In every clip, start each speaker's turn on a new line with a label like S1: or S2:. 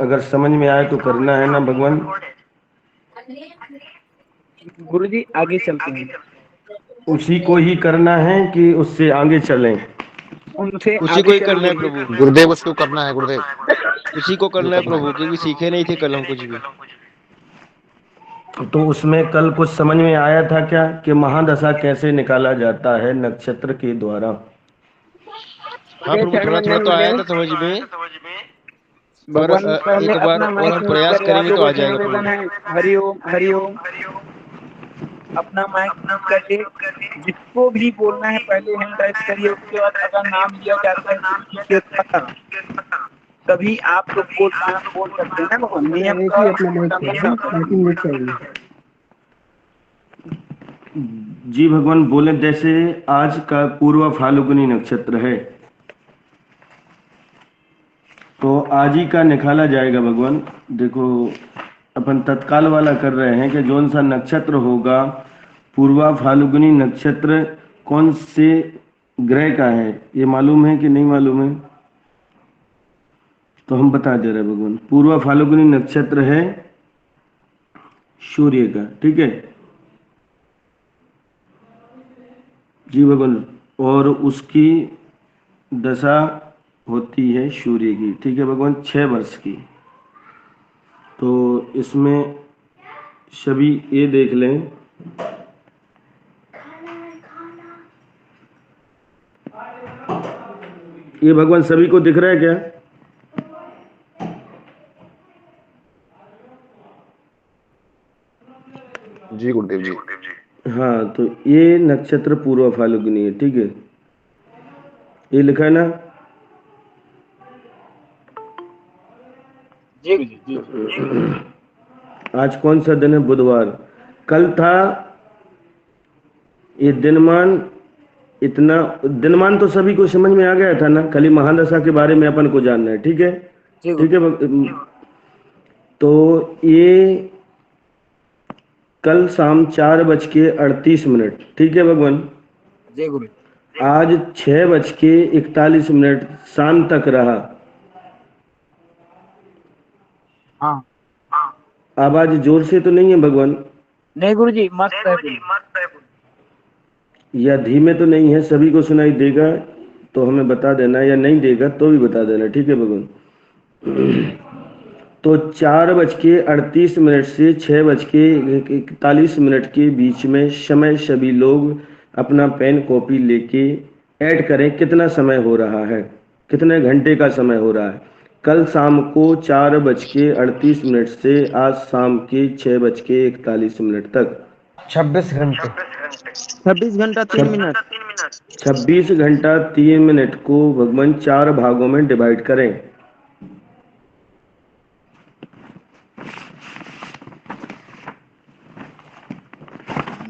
S1: अगर समझ में आए तो करना है ना भगवान।
S2: गुरुजी आगे चलते हैं।
S1: उसी को ही करना है कि उससे आगे चलें?
S2: उनसे
S3: उसी को
S2: आगे
S3: ही करना है
S2: चलेंगे।
S3: प्रभु।
S4: गुरुदेव उसको करना है गुरुदेव।
S3: उसी को
S4: जो
S3: करना है
S4: करना
S3: प्रभु,
S4: है।
S3: क्योंकि सीखे नहीं थे कल हम कुछ भी।
S1: तो उसमें कल कुछ समझ में आया था क्या कि महादशा कैसे निकाला जाता है नक्षत्र के द्वारा?
S3: हाँ
S2: ये
S3: प्रभु,
S2: चरण
S3: थोड़ा थोड़ा
S2: वंदन
S3: तो आया था
S2: वंदन।
S3: समझ में। पर
S2: भगवान पहले
S3: एक बार
S2: अपना
S3: और
S2: माइक
S3: हम
S2: म्यूट
S3: प्रयास
S2: करें,
S3: करेंगे तो
S2: लोगों
S3: आ
S2: से
S3: जाएगा
S2: निवेदन
S3: प्रभु।
S2: है। हरिओम हरिओम। अपना माइक म्यूट करके जिसको भी बोलना है पहले हैंड राइज करिए, उसके बाद अगर नाम लिया जाता है तो कीजिए था। तभी आप लोग बोल सकते हैं ना भगवान, नियम
S5: एक
S2: का
S5: ही अपना माइक
S2: उल्लंघन
S5: खोलिए,
S2: ना
S5: बाकी
S2: करें।
S5: म्यूट चाहिए।
S1: जी भगवान बोले, जैसे आज का पूर्व फाल्गुनी नक्षत्र है तो आज ही का निकाला जाएगा भगवान। देखो अपन तत्काल वाला कर रहे हैं कि जौन सा नक्षत्र होगा पूर्वा फाल्गुनी नक्षत्र कौन से ग्रह का है ये मालूम है कि नहीं मालूम है? तो हम बता दे रहे हैं भगवान, पूर्वा फाल्गुनी नक्षत्र है सूर्य का, ठीक है जी भगवान। और उसकी दशा होती है सूर्य की, ठीक है भगवान, 6 वर्ष की। तो इसमें सभी ये देख लें, ये भगवान सभी को दिख रहा है क्या?
S4: जी गुरुदेव जी।
S1: हाँ, तो ये नक्षत्र पूर्व फाल्गुनी है, ठीक है, ये लिखा है ना?
S2: जी जी जी जी।
S1: आज कौन सा दिन है? बुधवार। कल था ये दिनमान। इतना दिनमान तो सभी को समझ में आ गया था ना, खाली महादशा के बारे में अपन को जानना है, ठीक है?
S2: जी
S1: ठीक
S2: गुरु।
S1: है तो ये कल शाम 4:38, ठीक है भगवान।
S2: जी गुरु।
S1: आज 6:41 शाम तक रहा।
S2: हाँ।
S1: आवाज जोर से तो नहीं है भगवान?
S2: नहीं गुरु जी, मस्त है गुरु।
S1: या धीमे तो नहीं है? सभी को सुनाई देगा तो हमें बता देना, या नहीं देगा तो भी बता देना, ठीक है भगवान। तो 4:38 से 6:41 के बीच में समय सभी लोग अपना पेन कॉपी लेके ऐड करें कितना समय हो रहा है, कितने घंटे का समय हो रहा है। कल शाम को 4:38 से आज शाम के 6:41 तक
S3: 26 घंटे।
S2: 26 घंटा 3 मिनट।
S1: 26 घंटा 3 मिनट को भगवान 4 भागों में डिवाइड करें।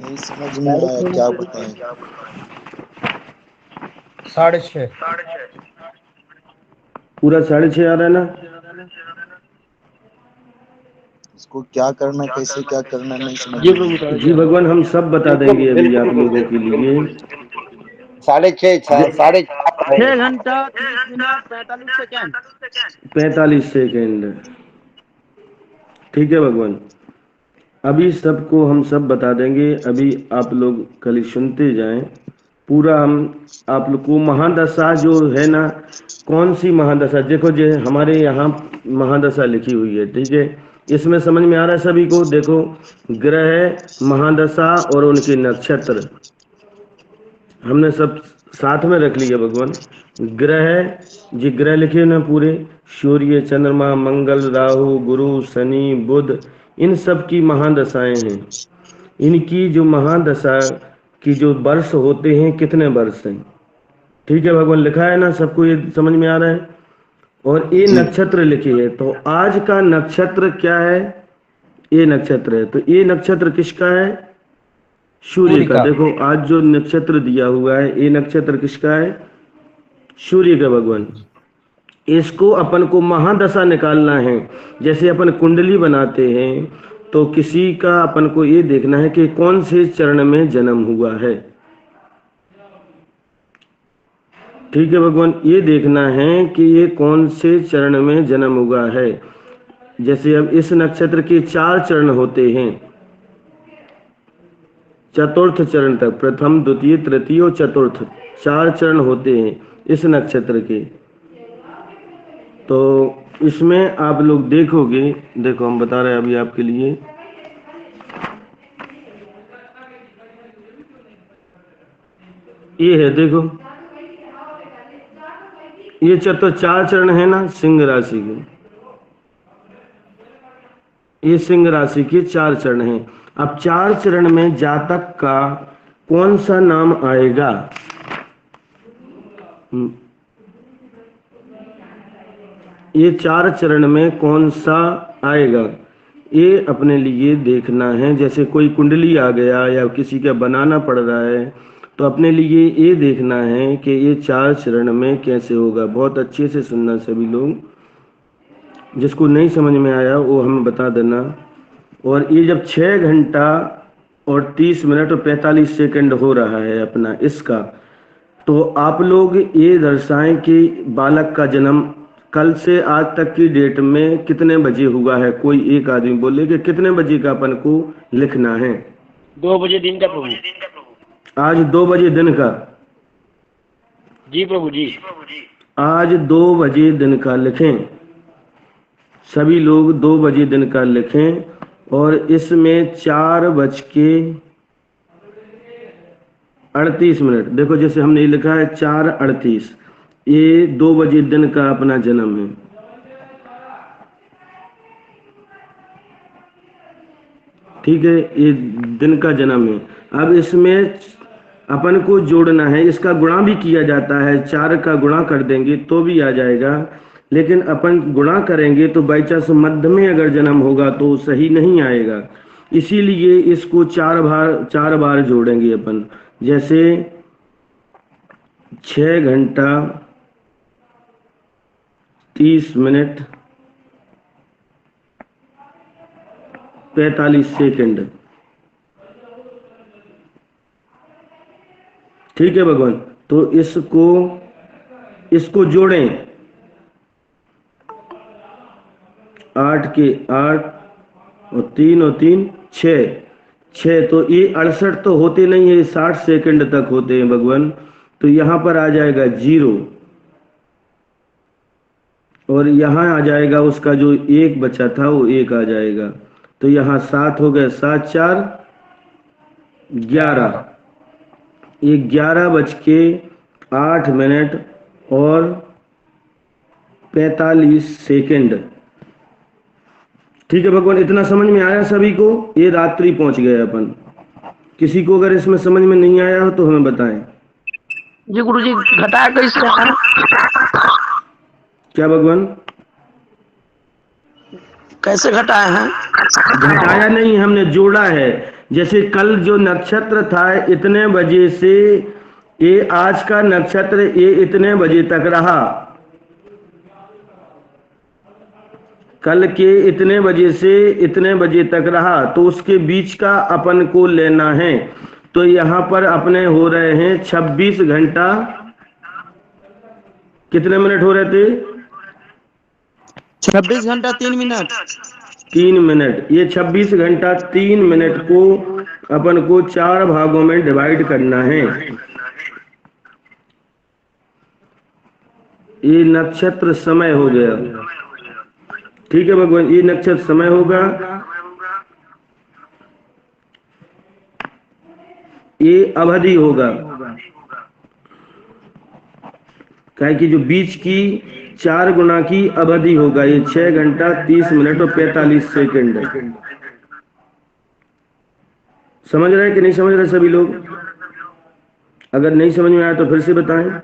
S4: नहीं समझ में आया, क्या बताएं।
S3: 6:30।
S1: पूरा 6:30 आ रहा है ना?
S4: इसको क्या करना, कैसे क्या करना, नहीं समझ
S3: जी
S4: में
S3: प्रभु,
S4: आया।
S1: जी भगवान, हम सब बता
S3: बिल्कुल
S1: देंगे अभी
S3: बिल्कुल
S1: आप लोगों
S3: गुरुदेव,
S1: के लिए।
S3: बिल्कुल। 6:30, 4:30 है।
S2: 6 घंटा 30 मिनट 45 सेकेंड।
S1: 45 सेकेंड, ठीक है भगवान। अभी सबको हम सब बता देंगे, अभी आप लोग खाली सुनते जाएं। पूरा हम आप लोग को महादशा जो है ना, कौन सी महादशा, देखो जो हमारे यहाँ महादशा लिखी हुई है, ठीक है, इसमें समझ में आ रहा है सभी को? देखो, ग्रह, महादशा और उनके नक्षत्र हमने सब साथ में रख लिया भगवान। ग्रह जी, ग्रह लिखे ना पूरे, सूर्य, चंद्रमा, मंगल, राहु, गुरु, शनि, बुध, इन सब की महादशाएं हैं। इनकी जो महादशा की जो वर्ष होते हैं, कितने वर्ष हैं, ठीक है भगवान, लिखा है ना, सबको ये समझ में आ रहा है? और ये
S4: जी
S1: नक्षत्र लिखे है, तो आज का नक्षत्र क्या है? ये नक्षत्र है, तो ये नक्षत्र किसका है? सूर्य
S3: सूर्य
S1: का।
S3: का।
S1: देखो आज जो नक्षत्र दिया हुआ है, ये नक्षत्र किसका है? सूर्य का भगवान। इसको अपन को महादशा निकालना है। जैसे अपन कुंडली बनाते हैं तो किसी का अपन को ये देखना है कि कौन से चरण में जन्म हुआ है, ठीक है भगवान, ये देखना है कि ये कौन से चरण में जन्म हुआ है। जैसे अब इस नक्षत्र के 4 चरण होते हैं, चतुर्थ चरण तक, प्रथम द्वितीय तृतीय और चतुर्थ 4 चरण होते हैं इस नक्षत्र के। तो इसमें आप लोग देखोगे, देखो हम बता रहे हैं अभी आपके लिए। ये है, देखो ये 4 चरण है ना सिंह राशि के, ये सिंह राशि के 4 चरण हैं। अब 4 चरण में जातक का कौन सा नाम आएगा? ये 4 चरण में कौन सा आएगा, ये अपने लिए देखना है। जैसे कोई कुंडली आ गया या किसी का बनाना पड़ रहा है, तो अपने लिए ये देखना है कि ये 4 चरण में कैसे होगा। बहुत अच्छे से सुनना सभी लोग, जिसको नहीं समझ में आया वो हमें बता देना। और ये जब 6 घंटा और 30 मिनट और 45 सेकंड हो रहा है अपना इसका, तो आप लोग ये दर्शाएं कि बालक का जन्म कल से आज तक की डेट में कितने बजे हुआ है। कोई एक आदमी बोले कि कितने बजे का अपन को लिखना है।
S5: 2 बजे दिन का प्रभु।
S1: आज 2 बजे दिन का,
S5: जी प्रभु जी।
S1: आज 2 बजे दिन का लिखें, सभी लोग 2 बजे दिन का लिखें। और इसमें 4:38, देखो जैसे हमने लिखा है 4:38, ये 2 बजे दिन का अपना जन्म है। ठीक है, ये दिन का जन्म है। अब इसमें अपन को जोड़ना है, इसका गुणा भी किया जाता है, 4 का गुणा कर देंगे तो भी आ जाएगा। लेकिन अपन गुणा करेंगे तो बाई चांस मध्य में अगर जन्म होगा तो सही नहीं आएगा, इसीलिए इसको 4 बार जोड़ेंगे अपन। जैसे 6 घंटा 30 मिनट 45 सेकंड। ठीक है भगवान, तो इसको जोड़ें, 8 के 8 और 3 और 3 6, तो ये 68 तो होते नहीं है, 60 सेकंड तक होते हैं भगवान। तो यहाँ पर आ जाएगा 0 और यहाँ आ जाएगा उसका जो 1 बचा था वो 1 आ जाएगा। तो यहाँ 7 हो गए, 7 4 11, ये 11:08 और 45 सेकंड। ठीक है भगवान, इतना समझ में आया सभी को? ये रात्रि पहुंच गए अपन। किसी को अगर इसमें समझ में नहीं आया हो तो हमें बताएं।
S5: जी गुरु जी, घटाया कैसे है?
S1: क्या भगवान?
S5: कैसे घटाया है?
S1: घटाया नहीं, हमने जोड़ा है। जैसे कल जो नक्षत्र था इतने बजे से ये आज का नक्षत्र ये इतने बजे तक रहा, कल के इतने बजे से इतने बजे तक रहा, तो उसके बीच का अपन को लेना है। तो यहाँ पर अपने हो रहे हैं 26 घंटा कितने मिनट हो रहे थे?
S2: 26 घंटा 3 मिनट।
S1: 3 मिनट। ये 26 घंटा 3 मिनट को अपन को 4 भागों में डिवाइड करना है। ये नक्षत्र समय हो गया। ठीक है भगवान, ये नक्षत्र समय होगा, ये अवधि होगा, क्या कि जो बीच की 4 गुना की अवधि होगा। ये 6 घंटा 30 मिनट और 45 सेकंड। समझ रहे कि नहीं समझ रहे सभी लोग? अगर नहीं समझ में आया तो फिर से बताएं।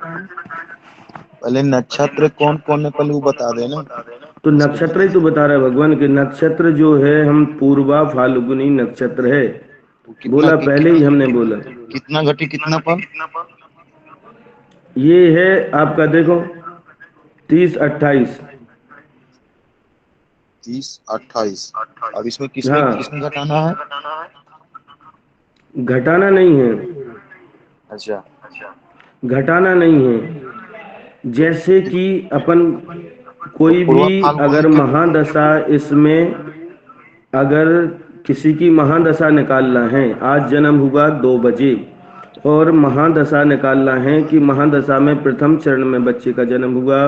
S4: पहले नक्षत्र कौन कौन है पहले वो बता देना।
S1: तो नक्षत्र ही तो बता रहा है भगवान के नक्षत्र जो है हम पूर्वा फाल्गुनी नक्षत्र है, बोला पहले ही हमने बोला।
S4: कितना घटी कितना पल?
S1: ये है आपका देखो 30-28।
S4: 30-28। अब इसमें
S1: हाँ,
S4: किसमें घटाना है?
S1: घटाना नहीं है,
S4: अच्छा,
S1: घटाना नहीं है। जैसे कि अपन कोई
S4: पूर्वा
S1: भी
S4: फाल्गुनी
S1: अगर
S4: के
S1: महादशा इसमें अगर किसी की महादशा निकालना है, आज जन्म हुआ 2 बजे और महादशा निकालना है कि महादशा में प्रथम चरण में बच्चे का जन्म हुआ,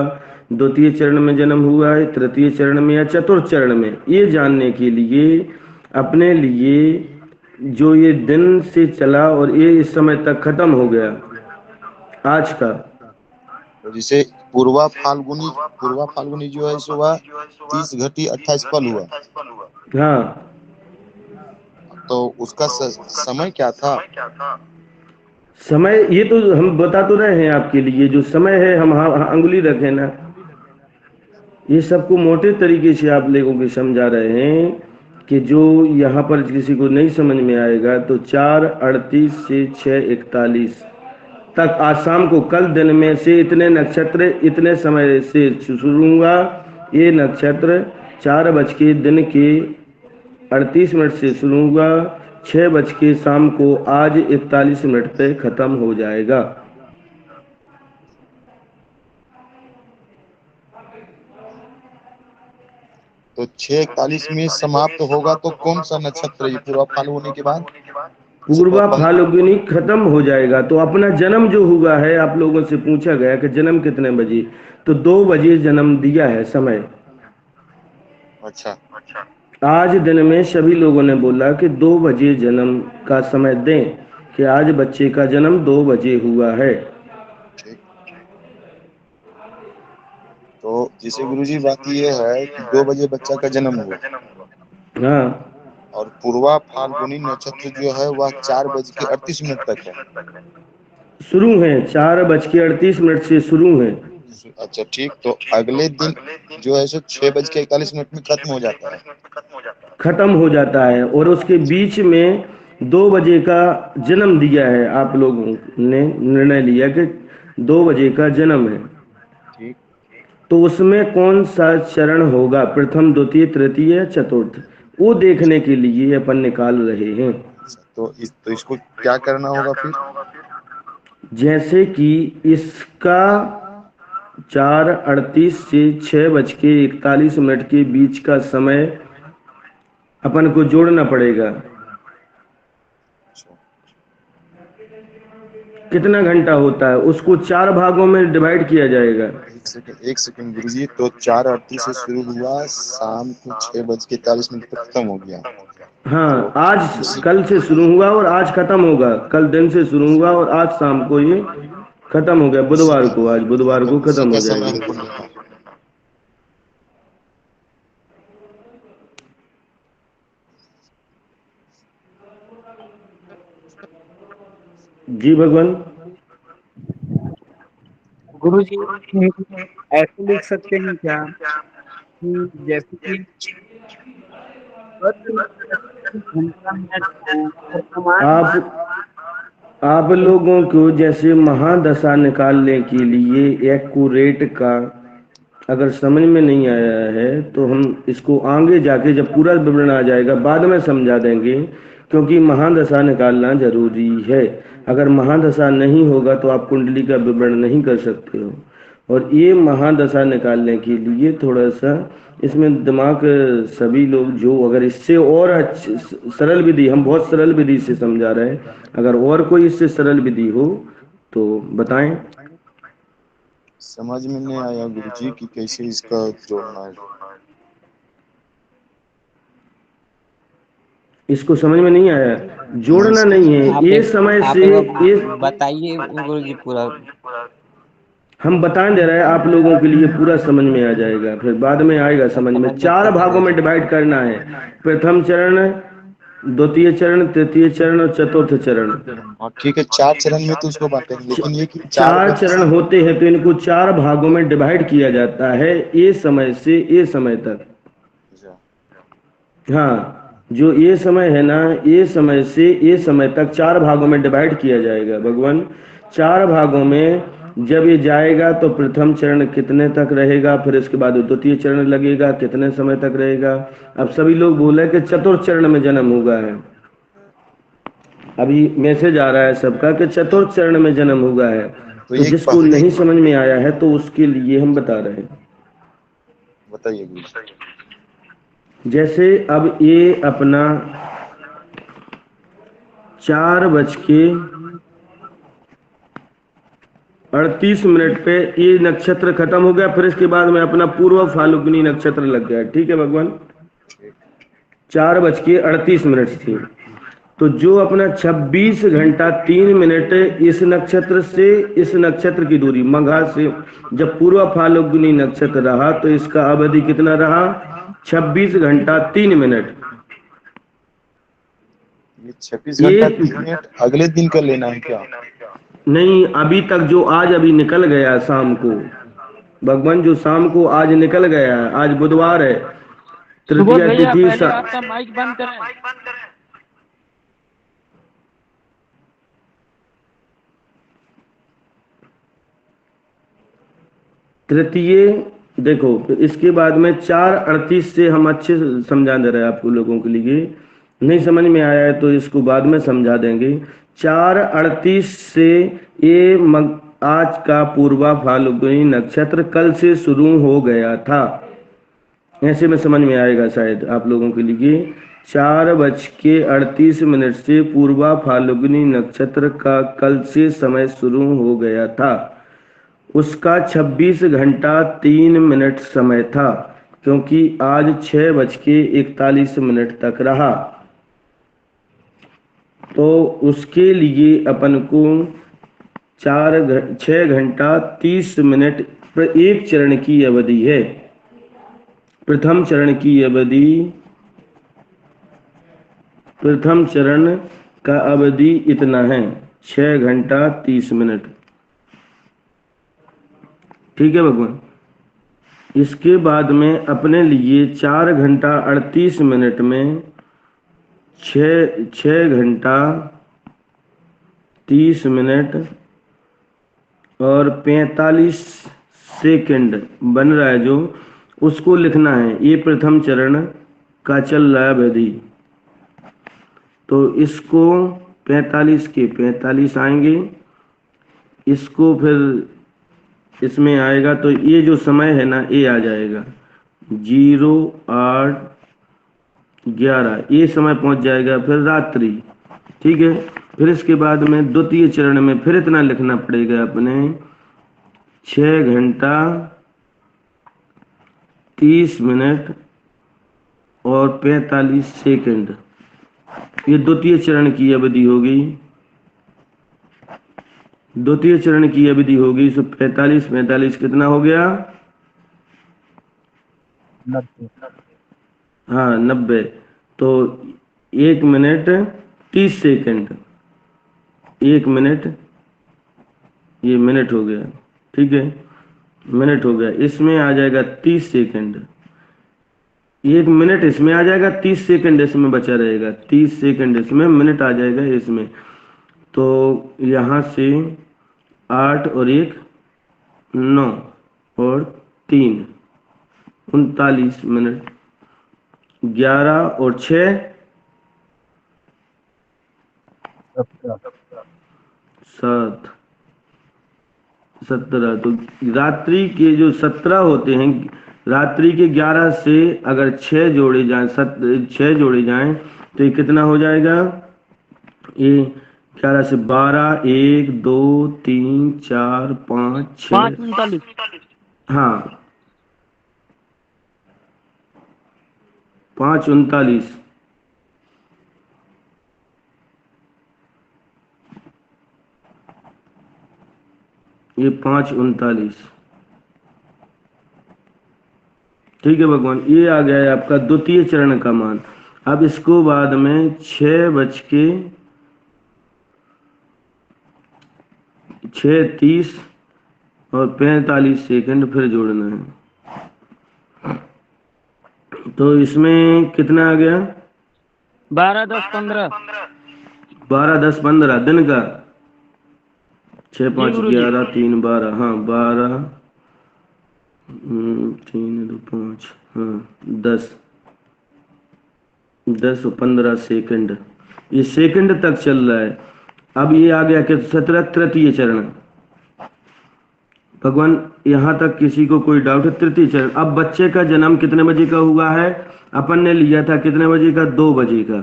S1: द्वितीय चरण में जन्म हुआ है, तृतीय चरण में या चतुर्थ चरण में, ये जानने के लिए अपने लिए जो ये दिन से चला और ये इस समय तक खत्म हो गया आज का,
S4: तो जिसे पूर्वा फाल्गुनी जो है सुबह 30 घटी 28 पल हुआ,
S1: हाँ
S4: तो उसका समय क्या था?
S1: समय ये तो हम बता तो रहे हैं आपके लिए, जो समय है हम अंगुली रखें ना, ये सबको मोटे तरीके से आप लोगों को समझा रहे हैं कि जो यहाँ पर किसी को नहीं समझ में आएगा तो 4:38 से 6:41 तक आज शाम को, कल दिन में से इतने नक्षत्र इतने समय से शुरू हुआ, ये नक्षत्र 4 बज के दिन के 38 मिनट से शुरू हुआ, 6 बज के शाम को आज 41 मिनट पे खत्म हो जाएगा।
S4: तो 6:41 में समाप्त होगा, तो कौन सा नक्षत्र है पूर्वा फाल्गुनी के बाद?
S1: पूर्वा फाल्गुनी खत्म हो जाएगा। तो अपना जन्म जो हुआ है, आप लोगों से पूछा गया कि जन्म कितने बजे, तो 2 बजे जन्म दिया है समय।
S4: अच्छा,
S1: आज दिन में सभी लोगों ने बोला कि 2 बजे जन्म का समय दें, कि आज बच्चे का जन्म 2 बजे हुआ है।
S4: ठीक। तो जिसे गुरुजी बात ये है कि 2 बजे बच्चा का जन्म हुआ,
S1: हाँ
S4: और पूर्वा फाल्गुनी नक्षत्र जो है वह 4:38 तक है।
S1: शुरू है, 4:38 से शुरू है।
S4: अच्छा ठीक, तो अगले दिन जो है सो 6:41 में खत्म हो जाता है।
S1: खत्म हो जाता है, और उसके बीच में 2 बजे का जन्म दिया है, आप लोगों ने निर्णय लिया कि 2 बजे का जन्म है।
S4: ठीक।
S1: तो उसमें कौन सा चरण होगा, प्रथम द्वितीय तृतीय या चतुर्थ, वो देखने के लिए अपन निकाल रहे हैं।
S4: तो इसको क्या करना होगा फिर?
S1: जैसे कि इसका 4:38 से 6:41 के बीच का समय अपन को जोड़ना पड़ेगा। कितना घंटा होता है, उसको 4 भागों में डिवाइड किया जाएगा।
S4: एक सेकंड गुरुजी, तो 4:38 से शुरू हुआ, शाम को 6:41 तक खत्म हो गया।
S1: हाँ, आज कल से शुरू हुआ और आज खत्म होगा, कल दिन से शुरू हुआ और आज शाम को ये खत्म हो गया, बुधवार को, आज बुधवार को खत्म हो जाएगा। जी भगवान।
S2: गुरुजी ऐसे लिख सकते हैं क्या कि जैसे कि घंटा मिनट है,
S1: आप लोगों को जैसे महादशा निकालने के लिए एक्यूरेट का अगर समझ में नहीं आया है तो हम इसको आगे जाके जब पूरा विवरण आ जाएगा बाद में समझा देंगे, क्योंकि महादशा निकालना जरूरी है। अगर महादशा नहीं होगा तो आप कुंडली का विवरण नहीं कर सकते हो, और ये महादशा निकालने के लिए थोड़ा सा इसमें दिमाग, सभी लोग जो अगर इससे और सरल विधि, हम बहुत सरल विधि से समझा रहे हैं, अगर और कोई इससे सरल विधि हो तो बताएं।
S4: समझ में नहीं आया गुरुजी कि कैसे इसका जोड़ना है।
S1: इसको समझ में नहीं आया, जोड़ना नहीं है, ये समय से ये
S2: बताइए गुरुजी पूरा।
S1: हम बता दे रहे हैं आप लोगों के लिए, पूरा समझ में आ जाएगा, फिर बाद में आएगा समझ में। 4 भागों में डिवाइड करना है, प्रथम चरण, द्वितीय चरण, तृतीय चरण और चतुर्थ चरण।
S4: ठीक है, 4 चरण में तो उसको बांटेंगे, लेकिन ये कि
S1: 4 चरण होते हैं तो इनको 4 भागों में डिवाइड किया जाता है, ये समय से ये समय तक। हाँ, जो ये समय है ना, ये समय से ये समय तक 4 भागों में डिवाइड किया जाएगा भगवान। 4 भागों में जब ये जाएगा तो प्रथम चरण कितने तक रहेगा, फिर इसके बाद द्वितीय चरण लगेगा, कितने समय तक रहेगा। अब सभी लोग बोले कि चतुर्थ चरण में जन्म हुआ है, अभी मैसेज आ रहा है सबका कि चतुर्थ चरण में जन्म हुआ है, तो जिसको नहीं समझ में आया है तो उसके लिए हम बता रहे हैं।
S4: बताइए गुरु जी।
S1: जैसे अब ये अपना 4:38 पे ये नक्षत्र खत्म हो गया, फिर इसके बाद में अपना पूर्व फाल्गुनी नक्षत्र लग गया। ठीक है भगवान, 4:38 थी। तो जो अपना 26 घंटा 3 मिनट इस नक्षत्र से इस नक्षत्र की दूरी मघा से जब पूर्व फाल्गुनी नक्षत्र रहा तो इसका अवधि कितना रहा? 26 घंटा 3 मिनट।
S4: ये 26 घंटा 3 मिनट अगले दिन का लेना है क्या?
S1: नहीं, अभी तक जो आज अभी निकल गया शाम को भगवान, जो शाम को आज निकल गया, आज बुधवार है,
S2: सुबोध
S1: तृतीया
S2: भैया
S1: तिथि
S2: पहले आपका माइक बंद करें।
S1: तृतीय देखो, इसके बाद में 4:38 से हम अच्छे से समझा दे रहे हैं आपको लोगों के लिए। नहीं समझ में आया है तो इसको बाद में समझा देंगे। 4:38 से ये आज का पूर्वा फाल्गुनी नक्षत्र कल से शुरू हो गया था। ऐसे में समझ में आएगा शायद आप लोगों के लिए। 4:38 से पूर्वा फाल्गुनी नक्षत्र का कल से समय शुरू हो गया था। उसका 26 घंटा 3 मिनट समय था, क्योंकि आज 6:41 तक रहा। तो उसके लिए अपन को 6 घंटा 30 मिनट पर एक चरण की अवधि है। प्रथम चरण की अवधि, प्रथम चरण का अवधि इतना है, 6 घंटा 30 मिनट। ठीक है भगवान। इसके बाद में अपने लिए 4 घंटा 38 मिनट में 6 घंटा 30 मिनट और 45 सेकंड बन रहा है, जो उसको लिखना है। ये प्रथम चरण का चल रहा है अवधि। तो इसको 45 के 45 आएंगे, इसको फिर इसमें आएगा तो ये जो समय है ना ये आ जाएगा 08:11, ये समय पहुंच जाएगा फिर रात्रि। ठीक है, फिर इसके बाद में द्वितीय चरण में फिर इतना लिखना पड़ेगा अपने 6 घंटा 30 मिनट और 45 सेकंड। ये द्वितीय चरण की अवधि होगी। द्वितीय चरण की अवधि होगी। सो 45 कितना हो गया?
S2: 90।
S1: हाँ 90। तो 1 मिनट 30 सेकंड, 1 मिनट, ये मिनट हो गया। ठीक है, मिनट हो गया। इसमें आ जाएगा 30 सेकंड, 1 मिनट इसमें आ जाएगा, 30 सेकंड इसमें बचा रहेगा, 30 सेकंड इसमें, मिनट आ जाएगा इसमें। तो यहाँ से 8 और 1 9 और 3 39 मिनट, 11 और 6 7 17। तो रात्रि के जो 17 होते हैं, रात्रि के 11 से अगर 6 जोड़े जाएं, 6 जोड़े जाएं तो ये कितना हो जाएगा? ये 11 से 12, 1 2 3 4 5 6
S2: 5:39।
S1: हाँ 5:39। ये 5:39। ठीक है भगवान, ये आ गया है आपका द्वितीय चरण का मान। अब इसको बाद में 6:30 और 45 सेकंड फिर जोड़ना है। तो इसमें कितना आ गया?
S2: 12:10:15।
S1: 12:10:15 दिन का। 6 5
S2: गुरुजी।
S1: 11 3 12, हाँ 12 3 2 5, हाँ 10 और 15 सेकंड, ये सेकंड तक चल रहा है। अब ये आ गया कि 17 तृतीय चरण। भगवान यहाँ तक किसी को कोई डाउट है? तृतीय चरण। अब बच्चे का जन्म कितने बजे का हुआ है? अपन ने लिया था कितने बजे का? 2 बजे का।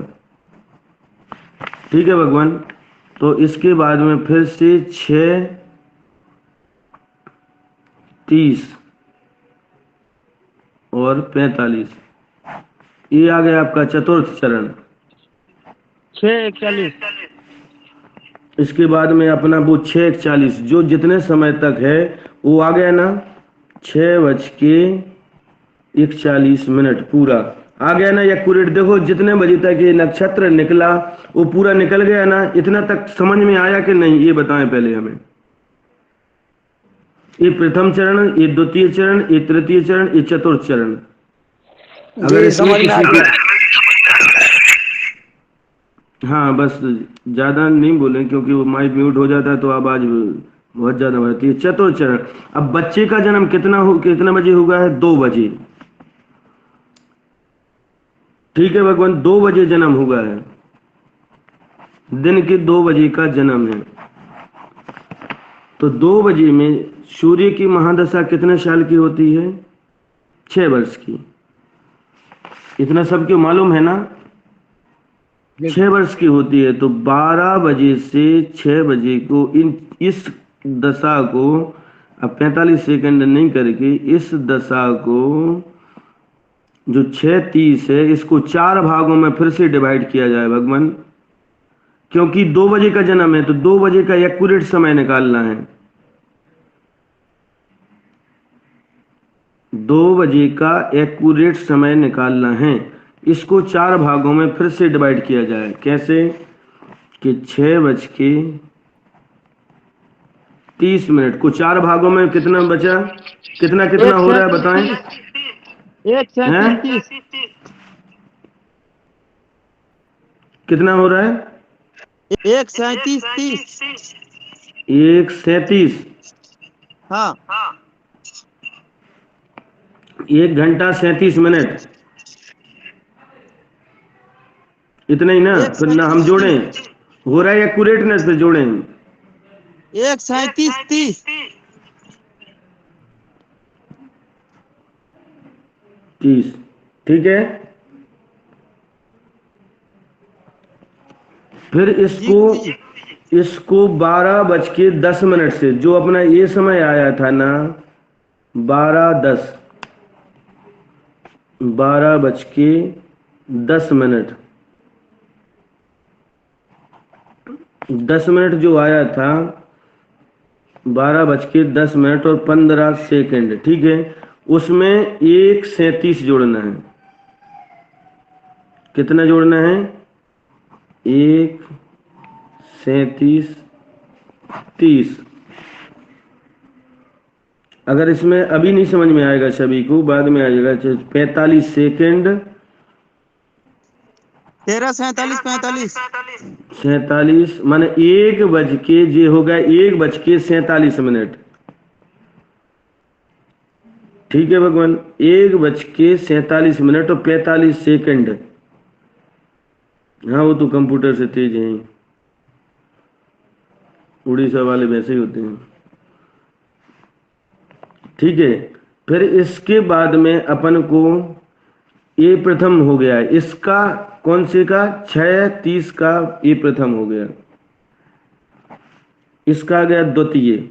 S1: ठीक है भगवान। तो इसके बाद में फिर से 6:30 और 45, ये आ गया आपका चतुर्थ चरण।
S2: 6:41।
S1: इसके बाद में अपना वो 6:41 जो जितने समय तक है वो आ गया ना, 6:41 पूरा आ गया ना एक्यूरेट। देखो जितने बजे तक ये नक्षत्र निकला वो पूरा निकल गया ना। इतना तक समझ में आया कि नहीं, ये बताएं पहले हमें। ये प्रथम चरण, ये द्वितीय चरण, ये तृतीय चरण, ये चतुर्थ चरण। अगर
S5: जी
S1: इसमें
S5: समझ में आ
S1: किसी
S5: गया।
S1: को, हाँ बस ज्यादा नहीं बोले क्योंकि वो माइक म्यूट हो जाता है तो आवाज बहुत ज्यादा बढ़ती है। चतुर्थ चरण। अब बच्चे का जन्म कितना बजे हुआ है? 2 बजे। ठीक है भगवान, 2 बजे जन्म हुआ है, दिन के 2 बजे का जन्म है। तो 2 बजे में सूर्य की महादशा कितने साल की होती है? 6 वर्ष की। इतना सबको मालूम है ना? 6 वर्ष की होती है। तो 12 बजे से 6 बजे को इस दशा को, अब 45 सेकंड नहीं करके इस दशा को जो 6:30 है इसको 4 भागों में फिर से डिवाइड किया जाए भगवान, क्योंकि 2 बजे का जन्म है तो 2 बजे का एक्यूरेट समय निकालना है। 2 बजे का एक्यूरेट समय निकालना है। इसको 4 भागों में फिर से डिवाइड किया जाए। कैसे? कि 6:30 को 4 भागों में कितना बचा? कितना कितना
S2: एक
S1: हो रहा है
S2: 37
S1: बताएं?
S2: 30। एक
S1: हैं?
S2: 37 30।
S1: कितना हो रहा है?
S2: 1:37 30।
S1: 1:37।
S2: हाँ।
S1: 1 घंटा 37 मिनट। इतना ही ना? फिर ना हम
S2: 1:37
S1: जोड़ें,
S2: 30।
S1: हो रहा है एक्यूरेटनेस पे जोड़ें।
S2: 1:37 30।
S1: 30। ठीक है। फिर
S2: जी
S1: इसको
S2: गुरु जी।
S1: इसको 12:10 से जो अपना ये समय आया था ना, 12:10, 12:10, 10 मिनट जो आया था, 12:10 और 15 सेकंड। ठीक है। उसमें 1:37 जोड़ना है। कितना जोड़ना है? 1:37 30। अगर इसमें अभी नहीं समझ में आएगा सभी को, बाद में आ जाएगा। 45 सेकंड,
S2: 13:47 45।
S1: 47 माने 1 बज के जे होगा 1:47। ठीक है भगवान, 1:47 और 45 सेकंड। हाँ वो तो कंप्यूटर से तेज हैं, उड़ीसा वाले वैसे ही होते हैं। ठीक है। फिर इसके बाद में अपन को ये प्रथम हो गया। इसका कौन से का? 6:30 का ये प्रथम हो गया। इसका आ गया द्वितीय।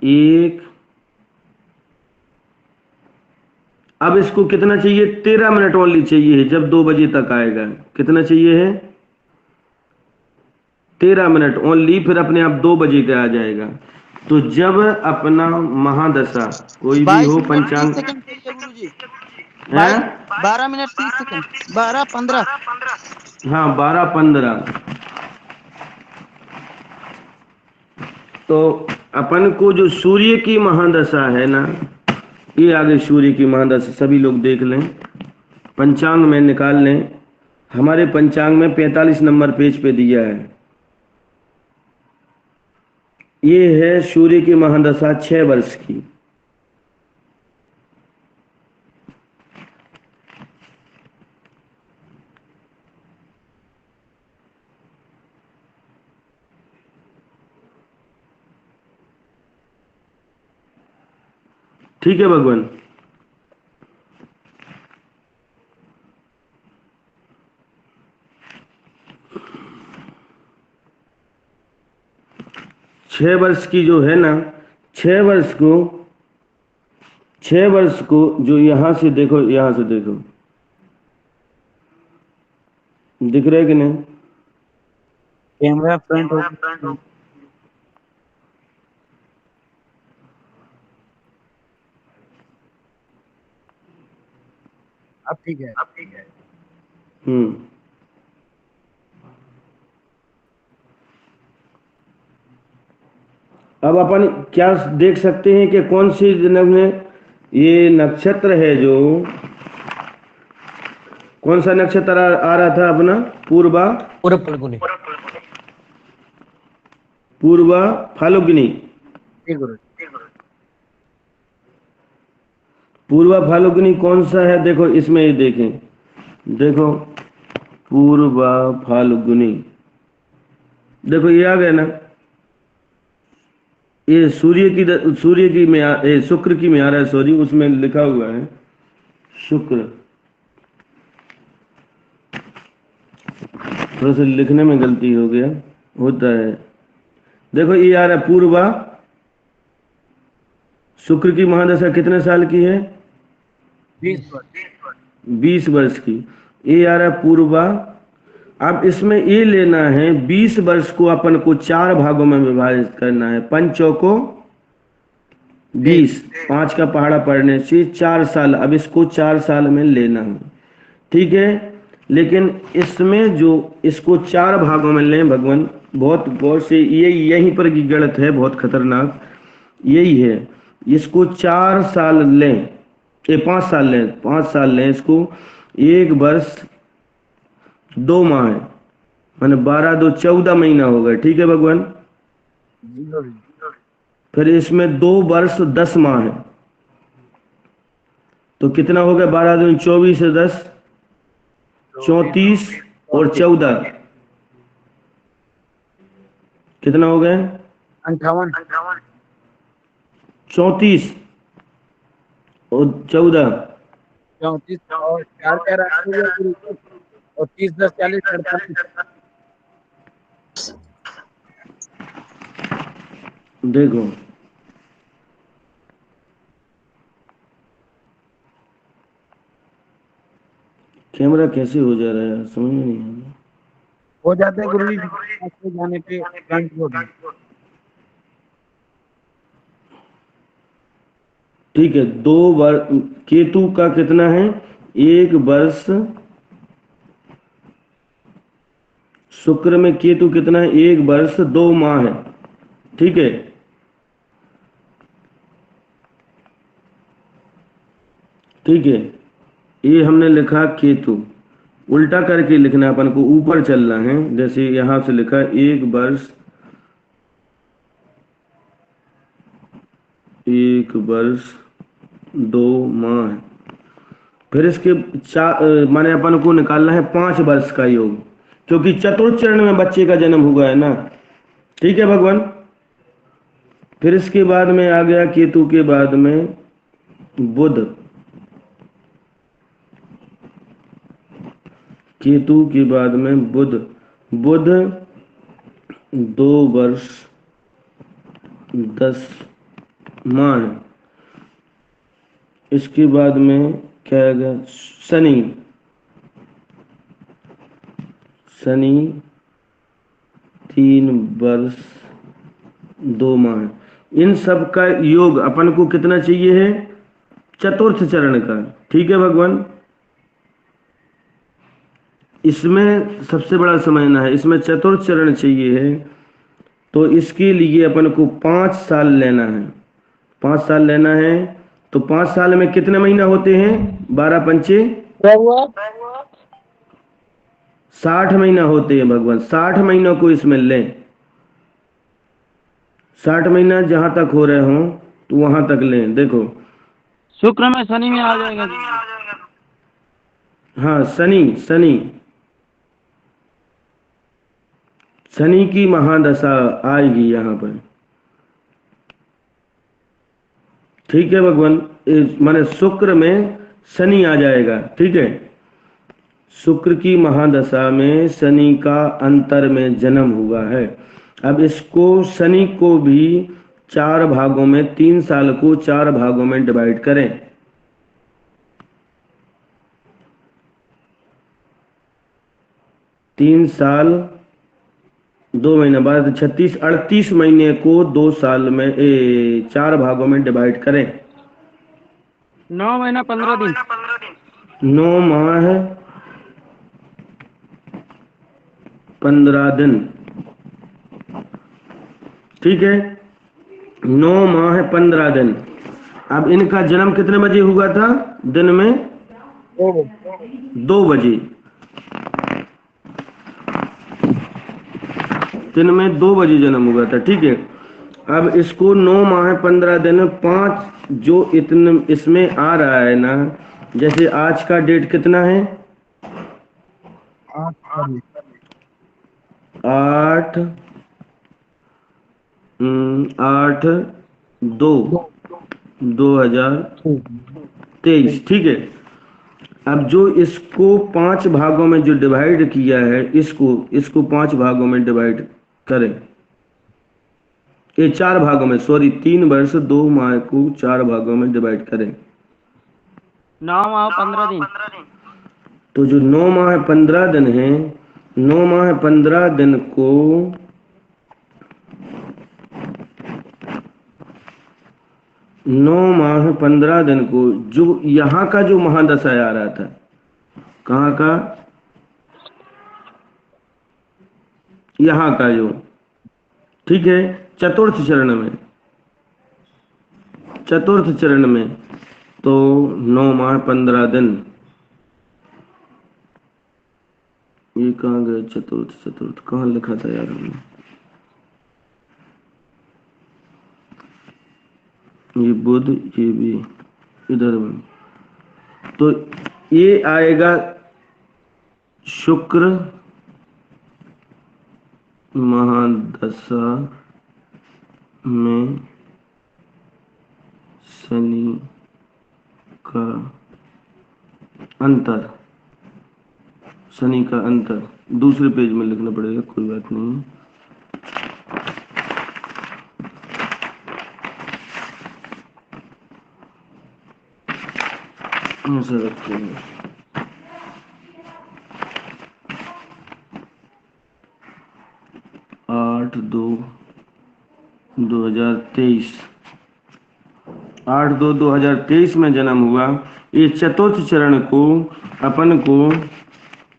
S1: एक, अब इसको कितना चाहिए? 13 मिनट ओनली चाहिए है जब 2 बजे तक आएगा। कितना चाहिए है? 13 मिनट ओनली। फिर अपने आप 2 बजे का आ जाएगा। तो जब अपना महादशा कोई भी
S2: 22
S1: हो
S2: मिनट 30
S1: पंचांग
S2: सेकंड चाहिए गुरु जी।
S1: है,
S2: 12 मिनट 30 सेकंड। 12 15।
S1: हाँ 12:15। तो अपन को जो सूर्य की महादशा है ना, ये आगे सूर्य की महादशा सभी लोग देख लें, पंचांग में निकाल लें। हमारे पंचांग में 45 नंबर पेज पे दिया है। ये है सूर्य की महादशा 6 वर्ष की। ठीक है भगवान। छह वर्ष की जो है ना, 6 वर्ष को, 6 वर्ष को जो यहां से देखो, यहां से देखो, दिख रहा है कि नहीं?
S2: कैमरा फ्रंट हो। अब ठीक है।
S1: अब अपन क्या देख सकते हैं कि कौन सी जन्म में ये नक्षत्र है, जो कौन सा नक्षत्र आ रहा था अपना? पूर्वा
S3: पूर्व फाल्गुनी।
S1: पूर्वा फाल्गुनी।
S2: जी गुरु।
S1: पूर्वा फाल्गुनी कौन सा है? देखो इसमें ये देखें, देखो पूर्वा फाल्गुनी, देखो ये आ गया ना, ये सूर्य की में शुक्र की में आ रहा है, सॉरी, उसमें लिखा हुआ है शुक्र, थोड़ा सा लिखने में गलती हो गया, होता है। देखो ये आ रहा है पूर्वा, शुक्र की महादशा कितने साल की है? 20 वर्ष की। ये आ रहा है पूर्वा। अब इसमें ये लेना है 20 वर्ष को अपन को 4 भागों में विभाजित करना है। 5 चौको 20, 5 का पहाड़ा पड़ने से 4 साल। अब इसको 4 साल में लेना है, ठीक है। लेकिन इसमें जो इसको 4 भागों में लें भगवान, बहुत गौर से, ये यहीं पर की गलत है, बहुत खतरनाक यही है। इसको 4 साल लें, ये 5 साल लें, 5 साल लें इसको। 1 वर्ष 2 माह है, माने 12 2 14 महीना होगा, ठीक है भगवान। फिर इसमें 2 वर्ष 10 माह है, तो कितना हो गया? 12 दूनी 24 से 10 34 और 14 कितना हो गए?
S2: 58।
S1: 34 और 14
S2: 34 और 4 4 8 हो गया गुरु। और 30 10 40 48।
S1: देखो कैमरा कैसे हो जा रहा है, समझ में नहीं आ रहा।
S2: हो जाते हैं गुरु जी जाने पे फ्रंट बोर्ड में।
S1: ठीक है, 2 वर्ष केतु का कितना है? 1 वर्ष, शुक्र में केतु कितना है? 1 वर्ष 2 माह है, ठीक है। ठीक है, ये हमने लिखा केतु, उल्टा करके लिखना है अपन को, ऊपर चलना है। जैसे यहां से लिखा 1 वर्ष 2 माह है। फिर इसके माने अपन को निकालना है 5 वर्ष का योग, क्योंकि चतुर्थ चरण में बच्चे का जन्म हुआ है ना, ठीक है भगवान। फिर इसके बाद में आ गया केतु के बाद में बुध, केतु के बाद में बुध, बुध 2 वर्ष 10 माह। इसके बाद में क्या आ गया? शनि, शनि 3 वर्ष 2 माह। इन सब का योग अपन को कितना चाहिए है? चतुर्थ चरण का, ठीक है भगवान। इसमें सबसे बड़ा समझना है, इसमें चतुर्थ चरण चाहिए है, तो इसके लिए अपन को 5 साल लेना है। 5 साल लेना है, तो 5 साल में कितने महीना होते हैं? 12 पंचे 60 महीना होते हैं भगवान। 60 महीनों को इसमें लें, 60 महीना जहां तक हो रहे हो तो वहां तक लें। देखो
S5: शुक्र में शनि में आ जाएगा।
S1: हाँ, शनि, शनि, शनि की महादशा आएगी यहाँ पर, ठीक है भगवान। माने शुक्र में शनि आ जाएगा, ठीक है। शुक्र की महादशा में शनि का अंतर में जन्म हुआ है। अब इसको शनि को भी 4 भागों में, 3 साल को 4 भागों में डिवाइड करें। तीन साल 2 महीने बाद 36, 38 महीने को 2 साल में 4 भागों में डिवाइड करें।
S5: 9 महीना 15 दिन।
S1: 9 माह 15 दिन, ठीक है। 9 माह 15 दिन। अब इनका जन्म कितने बजे हुआ था? दिन में 2 बजे। दिन में 2 बजे जन्म हुआ था, ठीक है। अब इसको 9 माह 15 दिन 5 जो इतने इसमें आ रहा है ना, जैसे आज का डेट कितना है? 8 8/2 2023, ठीक है। अब जो इसको 5 भागों में जो डिवाइड किया है, इसको 5 भागों में डिवाइड करें। ये 4 भागों में, सॉरी 3 वर्ष 2 माह को 4 भागों में डिवाइड करें।
S5: 9 माह 15 दिन।
S1: तो जो 9 माह 15 दिन है, 9 माह 15 दिन को 9 माह 15 दिन को जो यहाँ का जो महादशा आ रहा था, कहाँ का? यहाँ का जो, ठीक है, चतुर्थ चरण में, चतुर्थ चरण में, तो 9 माह 15 दिन। ये कहाँ गया? चतुर्थ कहाँ लिखा था यार हमने? ये बुध, ये भी इधर में, तो ये आएगा शुक्र महादशा में शनि का अंतर, शनि का अंतर दूसरे पेज में लिखना पड़ेगा, कोई बात नहीं। ऐसा रखते हैं। आठ 2023 8/2/2023 में जन्म हुआ। ये चतुर्थ चरण को अपन को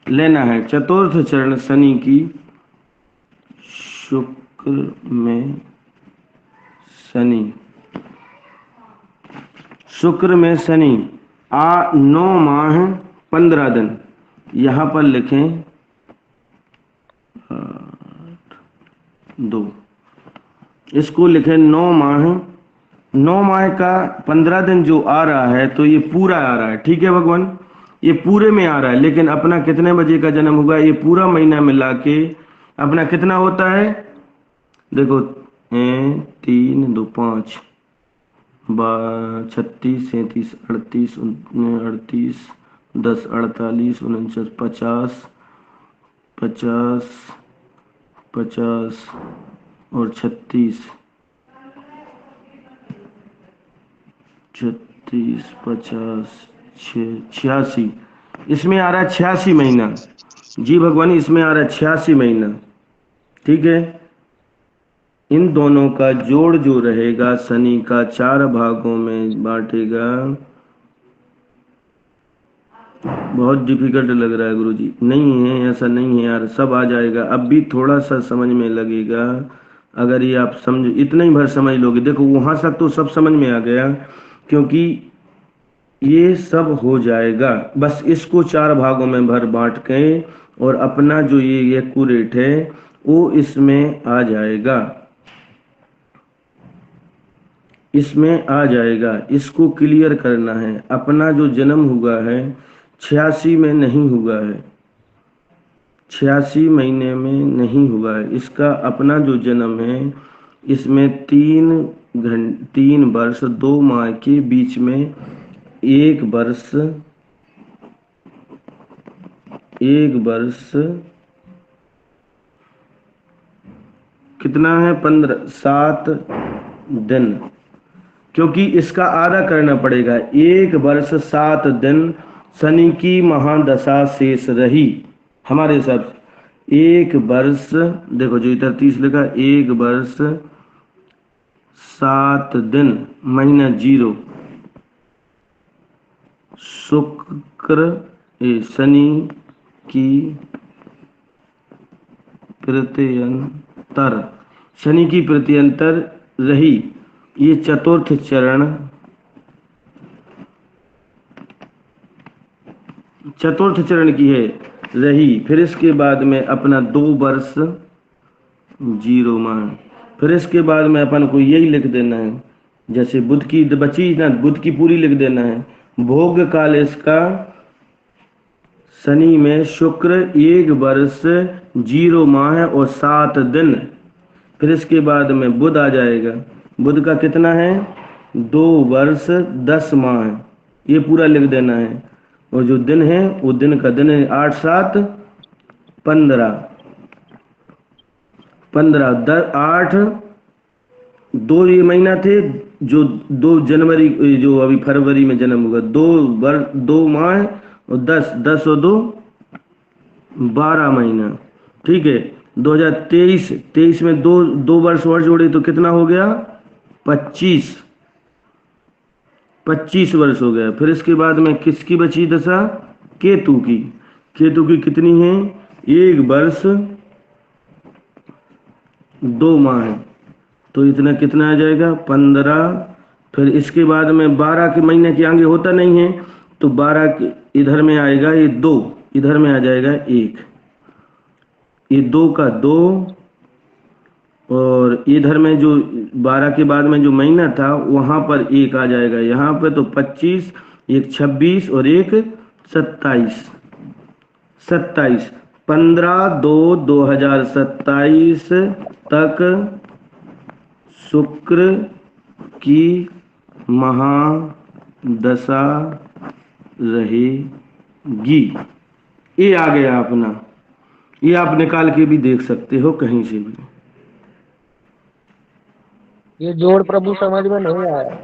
S1: लेना है। चतुर्थ चरण शनि की, शुक्र में शनि, शुक्र में शनि 9 माह 15 दिन, यहाँ पर लिखें 2, इसको लिखें 9 माह। 9 माह का 15 दिन जो आ रहा है, तो ये पूरा आ रहा है, ठीक है भगवान, ये पूरे में आ रहा है। लेकिन अपना कितने बजे का जन्म हुआ, ये पूरा महीना मिला के अपना कितना होता है? देखो 3 2 5 36 37 38 38 10 48 49 50 50 50 और 36 50 86, इसमें आ रहा है 86 महीना। जी भगवान, इसमें आ रहा है 86 महीना, ठीक है। इन दोनों का जोड़ जो रहेगा शनि का 4 भागों में बांटेगा। बहुत डिफिकल्ट लग रहा है गुरुजी। नहीं है, ऐसा नहीं है यार, सब आ जाएगा। अब भी थोड़ा सा समझ में लगेगा, अगर ये आप समझ, इतना ही भर समझ लोगे। देखो वहां तक तो सब समझ में आ गया, क्योंकि ये सब हो जाएगा। बस इसको 4 भागों में भर बांट के, और अपना जो ये एक्यूरेट है वो इसमें आ जाएगा, इसमें आ जाएगा। इसको क्लियर करना है। अपना जो जन्म हुआ है 86 में नहीं हुआ है, 86 महीने में नहीं हुआ है। इसका अपना जो जन्म है, इसमें 3 3 वर्ष 2 माह के बीच में 1 वर्ष कितना है? 7 दिन, क्योंकि इसका आधा करना पड़ेगा। 1 वर्ष 7 दिन शनि की महादशा शेष रही हमारे हिसाब से। 1 वर्ष, देखो जो इधर 30 लिखा, 1 वर्ष 7 दिन महीना 0 शनि की प्रत्यंतर, शनि की प्रत्यंतर रही। ये चतुर्थ चरण की है रही। फिर इसके बाद में अपना 2 वर्ष 0 माह। फिर इसके बाद में अपन को यही लिख देना है, जैसे बुध की बची ना, बुध की पूरी लिख देना है। भोग काल इसका शनि में शुक्र 1 वर्ष 0 माह और 7 दिन। फिर इसके बाद में बुध आ जाएगा। बुध का कितना है? 2 वर्ष 10 माह। ये पूरा लिख देना है। और जो दिन है वो दिन का दिन है 8 7 15 8 2 ये महीना थे, जो 2 जनवरी, जो अभी फरवरी में जन्म होगा, 2 माह और 10 और 2 12 महीना। ठीक है। 2023 में 2 वर्ष और जोड़े तो कितना हो गया? 25 वर्ष हो गया। फिर इसके बाद में किसकी बची दशा? केतु की। केतु की कितनी है? 1 वर्ष 2 माह है, तो इतना कितना आ जाएगा? 15। फिर इसके बाद में 12 के महीने के आगे होता नहीं है, तो 12 के इधर में आएगा ये 2, इधर में आ जाएगा 1, ये 2 का 2, और इधर में जो 12 के बाद में जो महीना था वहां पर 1 आ जाएगा यहाँ पे, तो 25, 1 26 और 1 27। 15/2/2027 तक शुक्र की महादशा रहेगी। ये आ गया अपना। ये आप निकाल के भी देख सकते हो कहीं से भी।
S3: ये जोड़ प्रभु समझ में नहीं आया।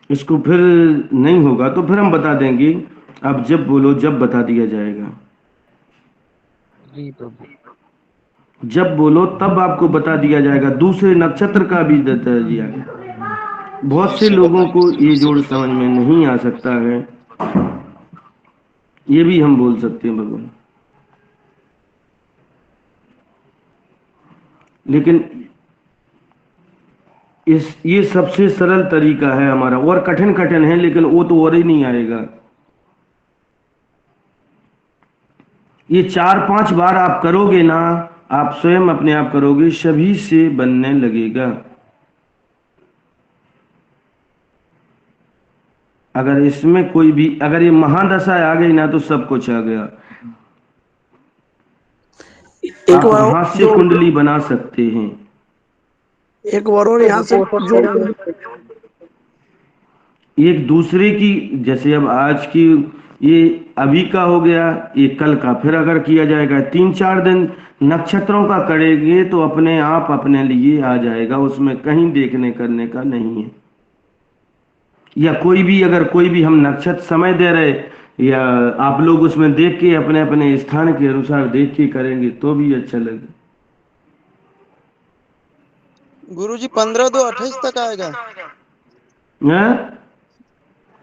S1: इसको फिर नहीं होगा तो फिर हम बता देंगे। आप जब बोलो जब बता दिया जाएगा।
S3: जी प्रभु।
S1: जब बोलो तब आपको बता दिया जाएगा। दूसरे नक्षत्र का भी बता दिया गया। बहुत से लोगों को ये जोड़ समझ में नहीं आ सकता है, ये भी हम बोल सकते हैं भगवान। लेकिन ये सबसे सरल तरीका है हमारा, और कठिन है, लेकिन वो तो और ही नहीं आएगा। ये 4-5 बार आप करोगे ना, आप स्वयं अपने आप करोगे, सभी से बनने लगेगा। अगर इसमें कोई भी, अगर ये महादशा आ गई ना, तो सब कुछ आ गया। आप हाथ से कुंडली बना सकते हैं।
S2: एक वरुण यहाँ से जोड़
S1: एक दूसरे की, जैसे अब आज की ये अभी का हो गया, ये कल का फिर अगर किया जाएगा, 3-4 दिन नक्षत्रों का करेंगे तो अपने आप अपने लिए आ जाएगा। उसमें कहीं देखने करने का नहीं है। या कोई भी, अगर कोई भी हम नक्षत्र समय दे रहे, या आप लोग उसमें देख के अपने अपने स्थान के अनुसार देख के करेंगे तो भी अच्छा लगे।
S6: गुरुजी 15/2/28 तक आएगा।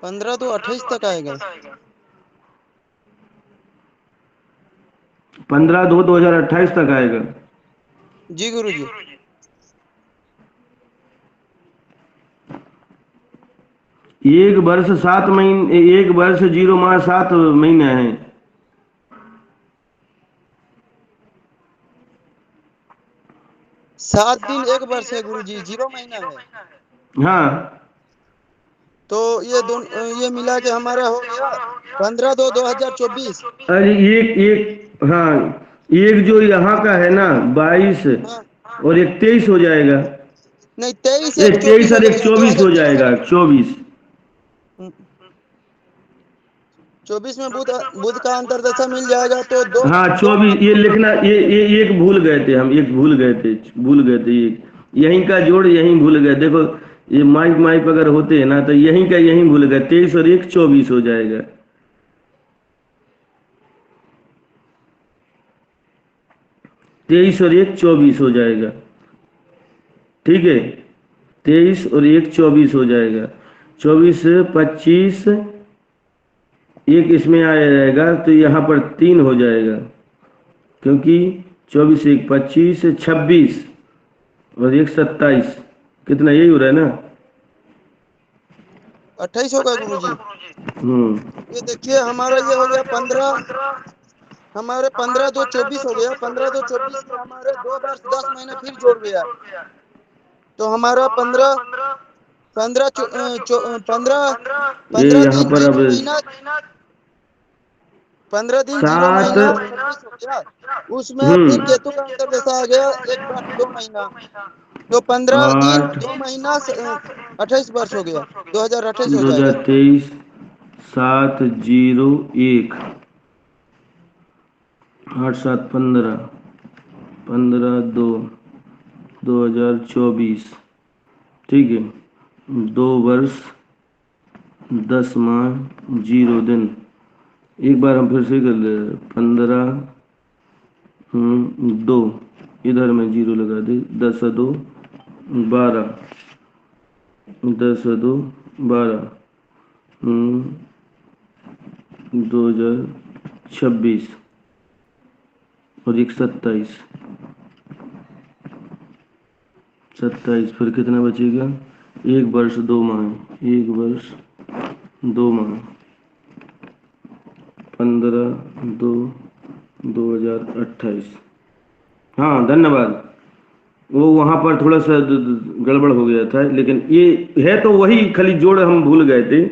S6: 15/2/28 तक आएगा।
S1: 15/2/2028 तक आएगा।
S6: जी गुरुजी।
S1: 1 वर्ष 7 महीने, 1 वर्ष 0 माह 7 महीने हैं।
S6: 7 दिन 1 वर्ष है गुरुजी, 0 महीना है।
S1: हाँ,
S6: तो ये मिला के हमारा हो गया 15/2/2024।
S1: अरे एक हाँ, एक जो यहाँ का है ना 22
S6: हाँ
S1: और एक 23 हो जाएगा।
S6: नहीं 23
S1: ये
S6: एक
S1: 23
S6: 24 हो
S1: और एक
S6: जाएगा
S1: 24 हो जाएगा, 24।
S6: 24 में बुध का अंतर्दशा मिल जाएगा तो दो
S1: हाँ
S6: दो
S1: 24, ये लिखना, ये एक भूल गए थे हम, एक भूल गए थे ये, यहीं का जोड़ यहीं भूल गए। देखो ये माइक माइक अगर होते हैं ना तो यहीं का यहीं भूल गए। 23 और 1 24 हो जाएगा। 23 और 1 24 हो जाएगा। ठीक है, 23 और 1 24 हो जाएगा। 24 25 एक इसमें आ जाएगा तो यहाँ पर 3 हो जाएगा, क्योंकि 24 1 25 26 और 1 27, कितना, यही हो रहा है ना?
S6: 28 होगा गुरुजी।
S1: हम्म।
S6: ये देखिए हमारा ये हो गया 15, हमारे 15 2 24 हो गया। 15 2 24 में हमारे 2 वर्ष 10 महीने फिर जोड़ गया, तो हमारा 15 15 15
S1: ये
S6: 15
S1: यहाँ
S6: दिन
S1: पर
S6: 0
S1: अब
S6: महीना, 15 दिन 0
S1: 7,
S6: महीना 26 हो गया। उसमें फिर केतु का अंतर्दशा आ गया 1 वर्ष 2 महीना, तो 15 दिन
S1: 8,
S6: 2 महीना 28 वर्ष हो गया, 2028 हो जाएगा।
S1: 2023, 701, 8 7 15, 15 2 2024। ठीक है, 2 वर्ष 10 माह 0 दिन। एक बार हम फिर से कर ले, 15 2, इधर में 0 लगा दे, 10 2 12, 10 2 12, 2026 और 1 27, 27, फिर कितना बचेगा? 1 वर्ष 2 माह, 1 वर्ष 2 माह, 15 2 2028। हाँ धन्यवाद। वो वहाँ पर थोड़ा सा गड़बड़ हो गया था, लेकिन ये है तो वही, खाली जोड़ हम भूल गए थे।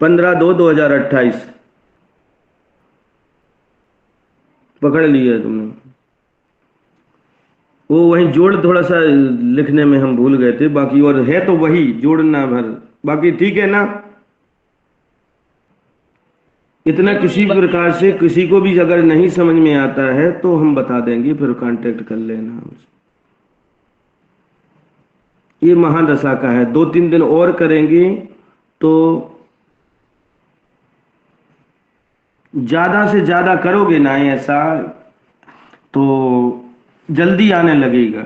S1: 15 2 2028 पकड़ लिया तुमने। वो वही जोड़ थोड़ा सा लिखने में हम भूल गए थे, बाकी और है तो वही, जोड़ना भर, बाकी ठीक है ना? इतना किसी भी प्रकार से किसी को भी अगर नहीं समझ में आता है तो हम बता देंगे, फिर कांटेक्ट कर लेना हमसे। ये महादशा का है, 2-3 दिन और करेंगे तो ज्यादा से ज्यादा करोगे ना ऐसा तो जल्दी आने लगेगा।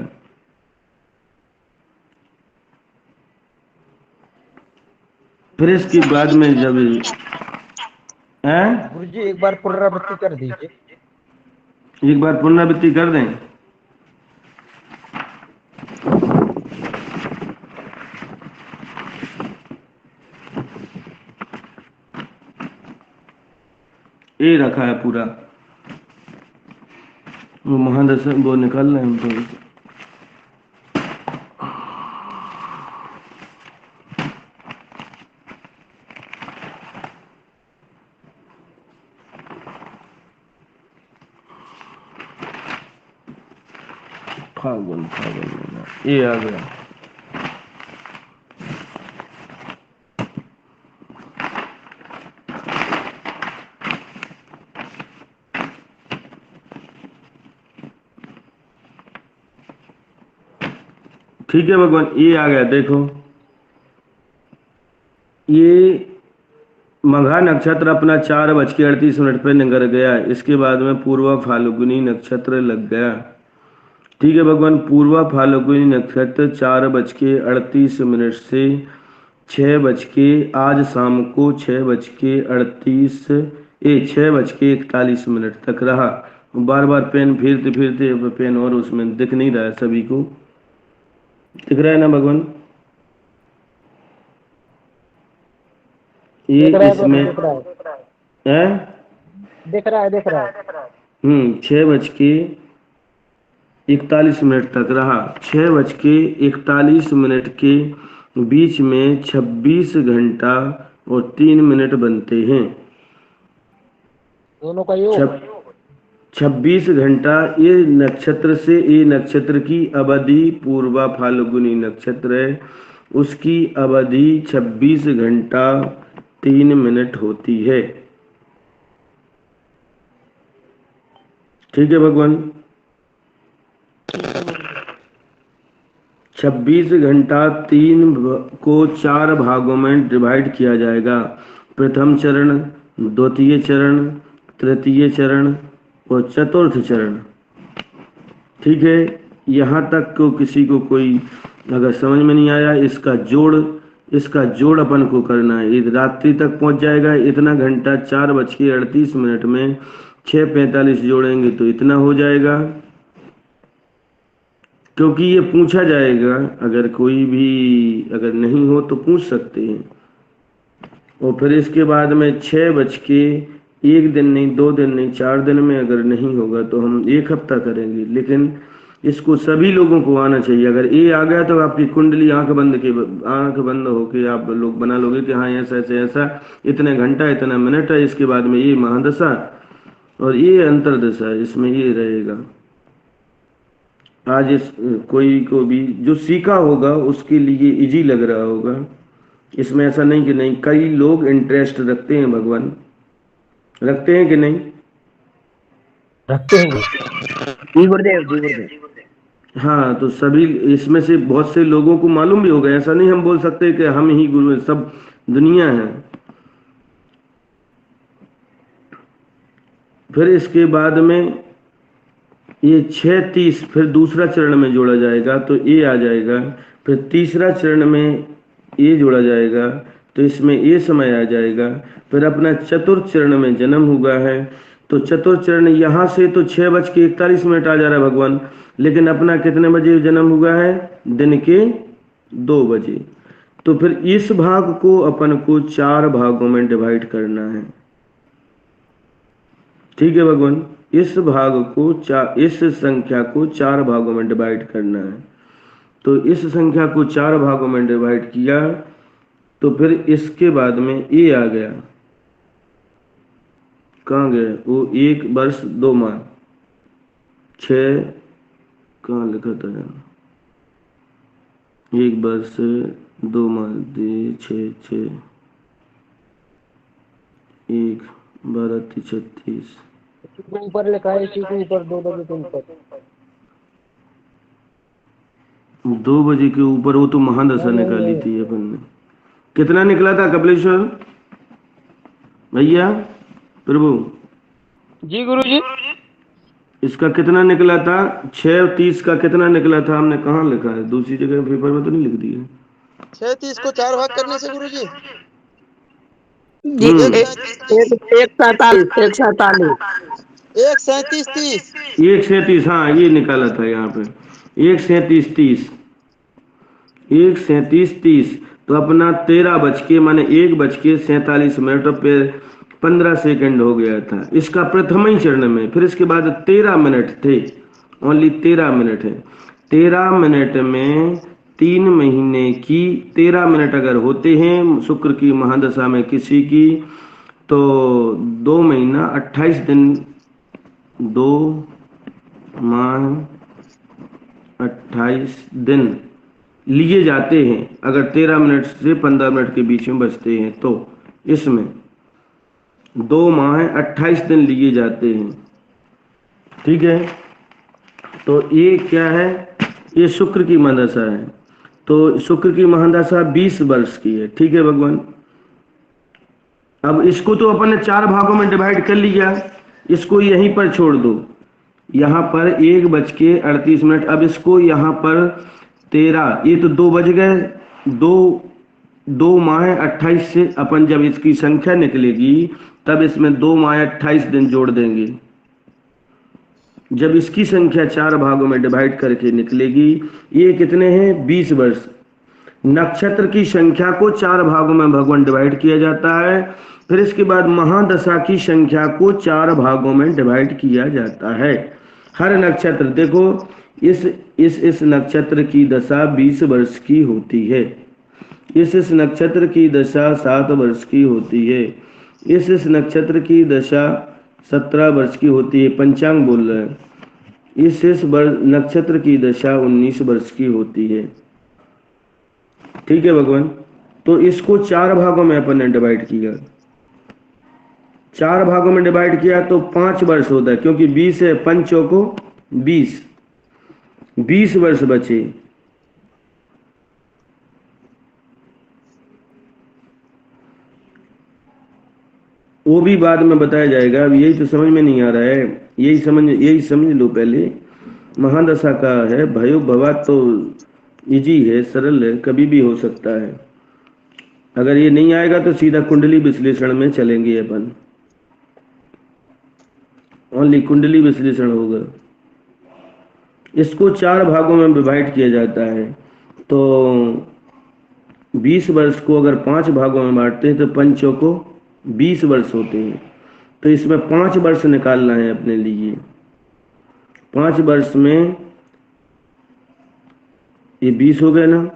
S1: फिर इसके बाद में जब हैं,
S3: गुरुजी एक बार पुनरावृत्ति कर दीजिए।
S1: एक बार पुनरावृत्ति कर दें। ये रखा है पूरा, वो महादशा वो निकाल रहे हैं हम तो। फागुन महीना ये आ गया। ठीक है भगवान, ये आ गया, देखो ये मघा नक्षत्र अपना 4:38 पे निकल गया। इसके बाद में पूर्वा फाल्गुनी नक्षत्र लग गया। ठीक है भगवान, पूर्वा फाल्गुनी नक्षत्र 4:38 से 6 आज शाम को 6:41 तक रहा। बार बार पेन फिरते फिरते पेन, और उसमें दिख नहीं रहा है, सभी को दिख रहा है ना भगवान? ये
S3: दिख रहा है
S1: इसमें
S3: प्रभु, दिख रहा है,
S1: है।
S3: दिख रहा है, दिख रहा है।
S1: 6:41 तक रहा। 6:41 के बीच में 26 घंटा और 3 मिनट बनते हैं।
S3: दोनों का योग।
S1: 26 घंटा ये नक्षत्र से, ये नक्षत्र की अवधि पूर्वा फाल्गुनी नक्षत्र है, उसकी अवधि 26 घंटा 3 मिनट होती है। ठीक है भगवान। 26 घंटा 3 को 4 भागों में डिवाइड किया जाएगा। प्रथम चरण, द्वितीय चरण, तृतीय चरण और चतुर्थ चरण। ठीक है, यहाँ तक को किसी को कोई अगर समझ में नहीं आया, इसका जोड़ अपन को करना है। रात्रि तक पहुंच जाएगा इतना घंटा, 4:38 में 6:45 जोड़ेंगे तो इतना हो जाएगा। क्योंकि ये पूछा जाएगा, अगर कोई भी अगर नहीं हो तो पूछ सकते हैं। और फिर इसके बाद में 6:01 दिन नहीं, 2 दिन नहीं, 4 दिन में अगर नहीं होगा तो हम 1 हफ्ता करेंगे। लेकिन इसको सभी लोगों को आना चाहिए। अगर ये आ गया तो आपकी कुंडली आंख बंद होके आप लोग बना लोगे कि हाँ ऐसा ऐसा ऐसा, इतने घंटा इतना मिनट है, इसके बाद में ये महादशा और ये अंतरदशा, इसमें ये रहेगा। आज कोई को भी जो सीखा होगा उसके लिए इजी लग रहा होगा। इसमें ऐसा नहीं कि नहीं, कई लोग इंटरेस्ट रखते हैं भगवान, रखते हैं कि नहीं?
S3: रखते हैं
S2: जी गुरुदेव, जी गुरुदेव।
S1: हाँ, तो सभी इसमें से बहुत से लोगों को मालूम भी होगा। ऐसा नहीं हम बोल सकते कि हम ही गुरु हैं, सब दुनिया है। फिर इसके बाद में ये 6:30 फिर दूसरा चरण में जोड़ा जाएगा तो ये आ जाएगा। फिर तीसरा चरण में ये जोड़ा जाएगा तो इसमें ये समय आ जाएगा। फिर अपना चतुर्थ चरण में जन्म हुआ है तो चतुर्थ चरण यहाँ से तो 6:41 आ जा रहा है भगवान, लेकिन अपना कितने बजे जन्म हुआ है? दिन के 2 बजे। तो फिर इस भाग को अपन को 4 भागों में डिवाइड करना है। ठीक है भगवान, इस भाग को इस संख्या को 4 भागों में डिवाइड करना है। तो इस संख्या को 4 भागों में डिवाइड किया तो फिर इसके बाद में ये आ गया। कहाँ गया वो? 1 वर्ष 2 माह 6, कहाँ लिखा था यार? 1 वर्ष 2 माह 6 1 12 36
S3: ऊपर लिखा है, इसी के ऊपर 2 बजे के ऊपर
S1: 2 बजे के ऊपर। वो तो महादशा निकाली थी अपन ने। कितना निकला था कपिलेश्वर भैया प्रभु?
S5: जी गुरु जी।
S1: इसका कितना निकला था? 6:30 का कितना निकला था? हमने कहाँ लिखा है? दूसरी जगह पेपर में तो नहीं लिख दिया।
S6: 6:30 को 4 भाग करने से गुरुजी
S1: 1:37 हाँ, ये निकाला था यहाँ पे 1:37 तो अपना 13 बज के माने 1:47 पे 15 सेकंड हो गया था इसका प्रथम ही चरण में। फिर इसके बाद 13 मिनट थे, ओनली 13 मिनट है। 13 मिनट में 3 महीने की 13 मिनट अगर होते हैं शुक्र की महादशा में किसी की, तो 2 महीना 28 दिन, 2 माह 28 दिन लिए जाते हैं अगर 13 मिनट से 15 मिनट के बीच में बचते हैं तो। इसमें 2 माह 28 दिन लिए जाते हैं। ठीक है, तो ये क्या है? ये शुक्र की महादशा है। तो शुक्र की महादशा 20 वर्ष की है। ठीक है भगवान, अब इसको तो अपन ने 4 भागों में डिवाइड कर लिया, इसको यहीं पर छोड़ दो। यहाँ पर 1:38। अब इसको यहाँ पर 13, ये तो 2 बज गए। 2 माह 28 से अपन जब इसकी संख्या निकलेगी तब इसमें 2 माह 28 दिन जोड़ देंगे। जब इसकी संख्या 4 भागों में डिवाइड करके निकलेगी, ये कितने हैं? 20 वर्ष। नक्षत्र की संख्या को 4 भागों में भगवान डिवाइड किया जाता है। फिर इसके बाद महादशा की संख्या को 4 भागों में डिवाइड किया जाता है। हर नक्षत्र देखो, इस नक्षत्र की दशा 20 वर्ष की होती है। इस नक्षत्र की दशा 7 वर्ष की होती है। इस नक्षत्र की दशा 17 वर्ष की होती है, पंचांग बोल रहा है। इस शेष नक्षत्र की दशा 19 वर्ष की होती है। ठीक है भगवान। तो इसको 4 भागों में अपन ने डिवाइड किया, 4 भागों में डिवाइड किया तो 5 वर्ष होता है, क्योंकि 20 है, 5 चौको 20 वर्ष बचे। वो भी बाद में बताया जाएगा, अब यही तो समझ में नहीं आ रहा है, यही समझ लो पहले। महादशा का है, भयो भवा तो इजी है, सरल है, कभी भी हो सकता है। अगर ये नहीं आएगा तो सीधा कुंडली विश्लेषण में चलेंगे अपन, ओनली कुंडली विश्लेषण होगा। इसको 4 भागों में डिवाइड किया जाता है। तो 20 वर्ष को अगर 5 भागों में बांटते हैं तो 5 चौको 20 वर्ष होते हैं। तो इसमें 5 वर्ष निकालना है अपने लिए। 5 वर्ष में ये 20 हो गए ना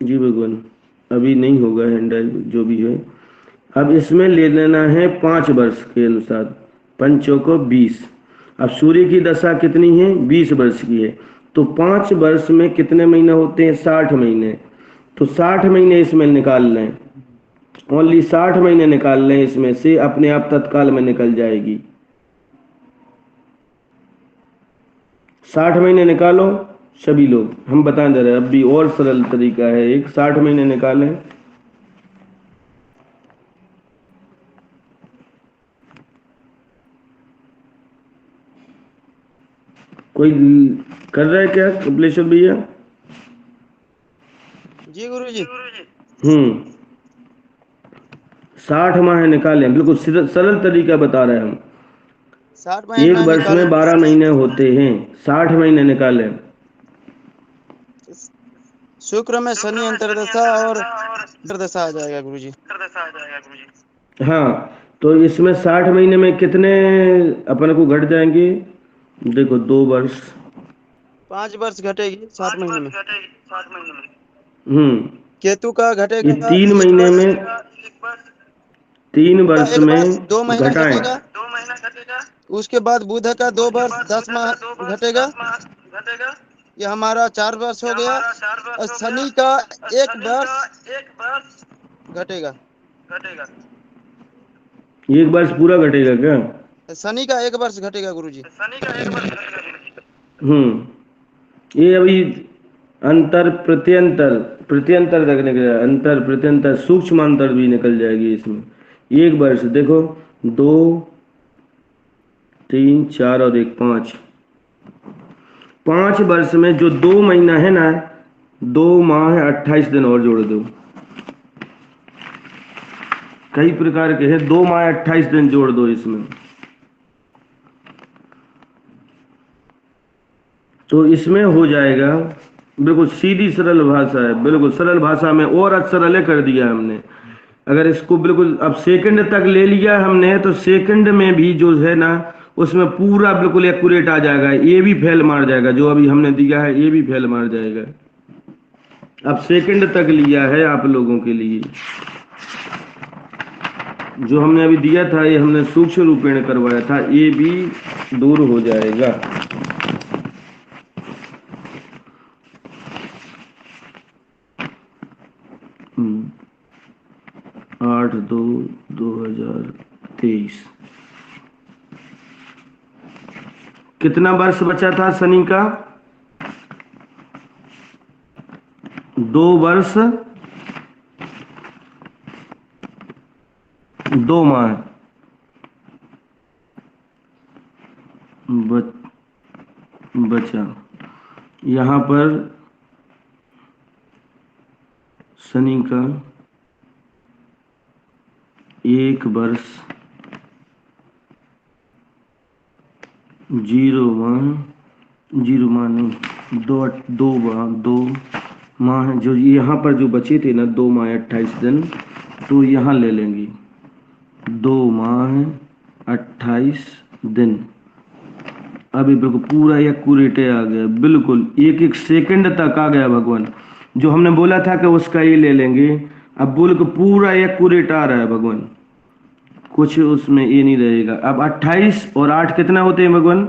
S1: जी भगवान, अभी नहीं होगा हैंडल जो भी है। अब इसमें ले लेना है 5 वर्ष के अनुसार, 5 चौको 20। अब सूर्य की दशा कितनी है, 20 वर्ष की है। तो 5 वर्ष में कितने महीने होते हैं, 60 महीने। तो 60 महीने इसमें निकाल लें, ओनली 60 महीने निकाल लें, इसमें से अपने आप तत्काल में निकल जाएगी। 60 महीने निकालो सभी लोग, हम बता दे रहे हैं। अब भी और सरल तरीका है एक, 60 महीने निकालें। कोई कर रहा है क्या कपिलेश्वर भैया?
S6: जी गुरुजी।
S1: 60 माह निकालें, बिल्कुल सरल तरीका बता रहे हैं हम।
S6: 60 महीने
S1: एक वर्ष में 12 महीने होते हैं, 60 महीने निकालें।
S6: शुक्र में शनि अंतरदशा और अंतरदशा आ जाएगा गुरुजी।
S1: हाँ, तो इसमें 60 महीने में कितने अपन को घट जाएंगे, देखो 2 वर्ष,
S6: 5 वर्ष घटेगी 7 महीने में। केतु का
S1: ये
S6: घटेगा
S1: 3 महीने में, 3 वर्ष में
S6: 2 महीना
S1: घटाएं।
S6: घटेगा। उसके बाद बुध का 2 वर्ष 10 माह घटेगा। ये हमारा 4 वर्ष हो गया। और शनि का 1 वर्ष घटेगा।
S1: 1 वर्ष पूरा घटेगा क्या?
S6: शनि का 1 वर्ष घटेगा गुरुजी।
S1: ये अभी अंतर प्रत्यंतर तक निकल, अंतर प्रत्यंतर सूक्ष्म अंतर भी निकल जाएगी इसमें। 1 वर्ष देखो, 2 3 4 और 1 5 वर्ष में जो 2 महीना है ना, 2 माह 28 दिन और जोड़ दो। कई प्रकार के हैं, 2 माह 28 दिन जोड़ दो इसमें। तो इसमें हो जाएगा, बिल्कुल सीधी सरल भाषा है, बिल्कुल सरल भाषा में और सरल कर दिया हमने। अगर इसको बिल्कुल अब सेकंड तक ले लिया हमने, तो सेकंड में भी जो है ना, उसमें पूरा बिल्कुल एक्यूरेट आ जाएगा। ये भी फेल मार जाएगा, जो अभी हमने दिया है ये भी फेल मार जाएगा। अब सेकंड तक लिया है आप लोगों के लिए, जो हमने अभी दिया था ये हमने सूक्ष्म रूपेण करवाया था, ये भी दूर हो जाएगा। हम्म, 8/2/2023 कितना वर्ष बचा था शनि का? 2 वर्ष 2 माह बचा। यहाँ पर शनि का 1 वर्ष 0 माह नहीं, 2 माह जो यहाँ पर जो बचे थे ना, 2 माह 28 दिन, तो यहाँ ले लेंगे 2 माह 28 दिन। अभी बिल्कुल पूरा एक्यूरेट आ गया, बिल्कुल 1 सेकंड तक आ गया भगवान। जो हमने बोला था कि उसका ये ले लेंगे, अब बिल्कुल पूरा एक्यूरेट आ रहा है भगवान। कुछ उसमें ये नहीं रहेगा। अब 28 और 8 कितना होते हैं भगवान?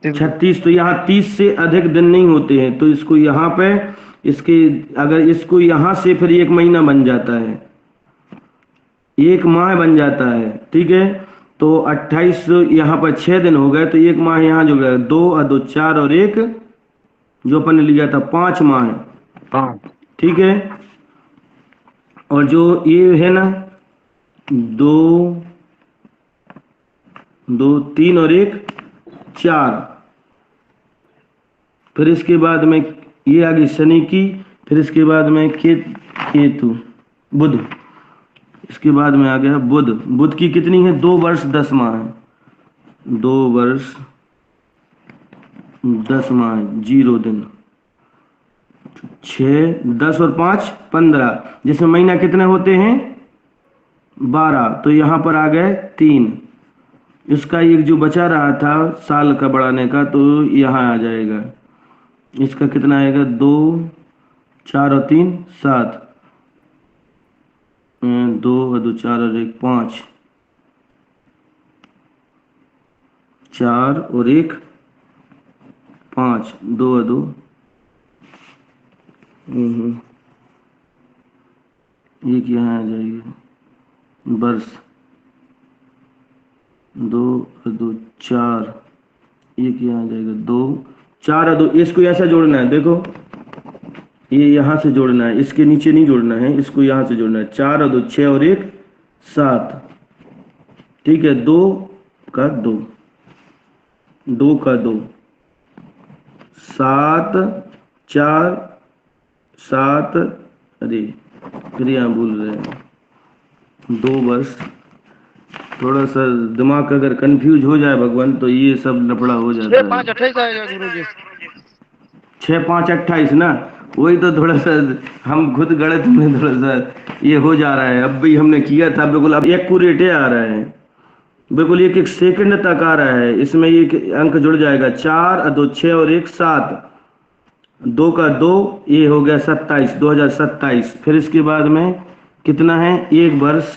S1: 36। तो यहाँ 30 से अधिक दिन नहीं होते हैं, तो इसको यहाँ पे इसके अगर इसको यहाँ से फिर 1 महीना बन जाता है, 1 माह बन जाता है। ठीक है, तो 28 यहाँ पर 6 दिन हो गए, तो 1 माह यहाँ जो गया 2 और 2 4 और 1 जो अपन ने लिया था 5 माह। ठीक है, और जो ये है ना 2 2 3 और 1 4, फिर इसके बाद में ये आ गई शनि की, फिर इसके बाद में केतु बुध, इसके बाद में आ गया बुध। बुध की कितनी है? 2 वर्ष 10 माह है, 2 वर्ष 10 माह 0 दिन, 6 10 और 5 15, जिसमें महीना कितने होते हैं? 12। तो यहाँ पर आ गए 3। इसका एक जो बचा रहा था साल का बढ़ाने का, तो यहाँ आ जाएगा। इसका कितना आएगा? 2 4 और 3 7, 2 और 2 4 और 1 5, 4 और 1 5, 2 और 2 एक यहाँ आ जाएगा वर्ष, 2 और 2 4, एक यहाँ आ जाएगा 2 4 और 2। इसको ऐसा जोड़ना है, देखो ये यहाँ से जोड़ना है, इसके नीचे नहीं जोड़ना है, इसको यहाँ से जोड़ना है। 4 और 2 6 और 1 7। ठीक है, 2 का 2, 2 का 2 7 4 7, अरे फिर यहाँ भूल रहे हैं 2 वर्ष। थोड़ा सा दिमाग अगर कंफ्यूज हो जाए भगवान, तो ये सब लफड़ा हो जाता है।
S5: 6 5 28 आएगा गुरुजी।
S1: 6 5 28 ना, वही तो थोड़ा सा हम खुद गलत में थोड़ा सा ये हो जा रहा है। अब भी हमने किया था बिल्कुल, अब एक्यूरेट आ रहा है बिल्कुल, 1 सेकंड तक आ रहा है। इसमें ये अंक जुड़ जाएगा, 4 और 2 6 और 1 7, 2 का 2, ये हो गया 27 2027। फिर इसके बाद में कितना है? 1 वर्ष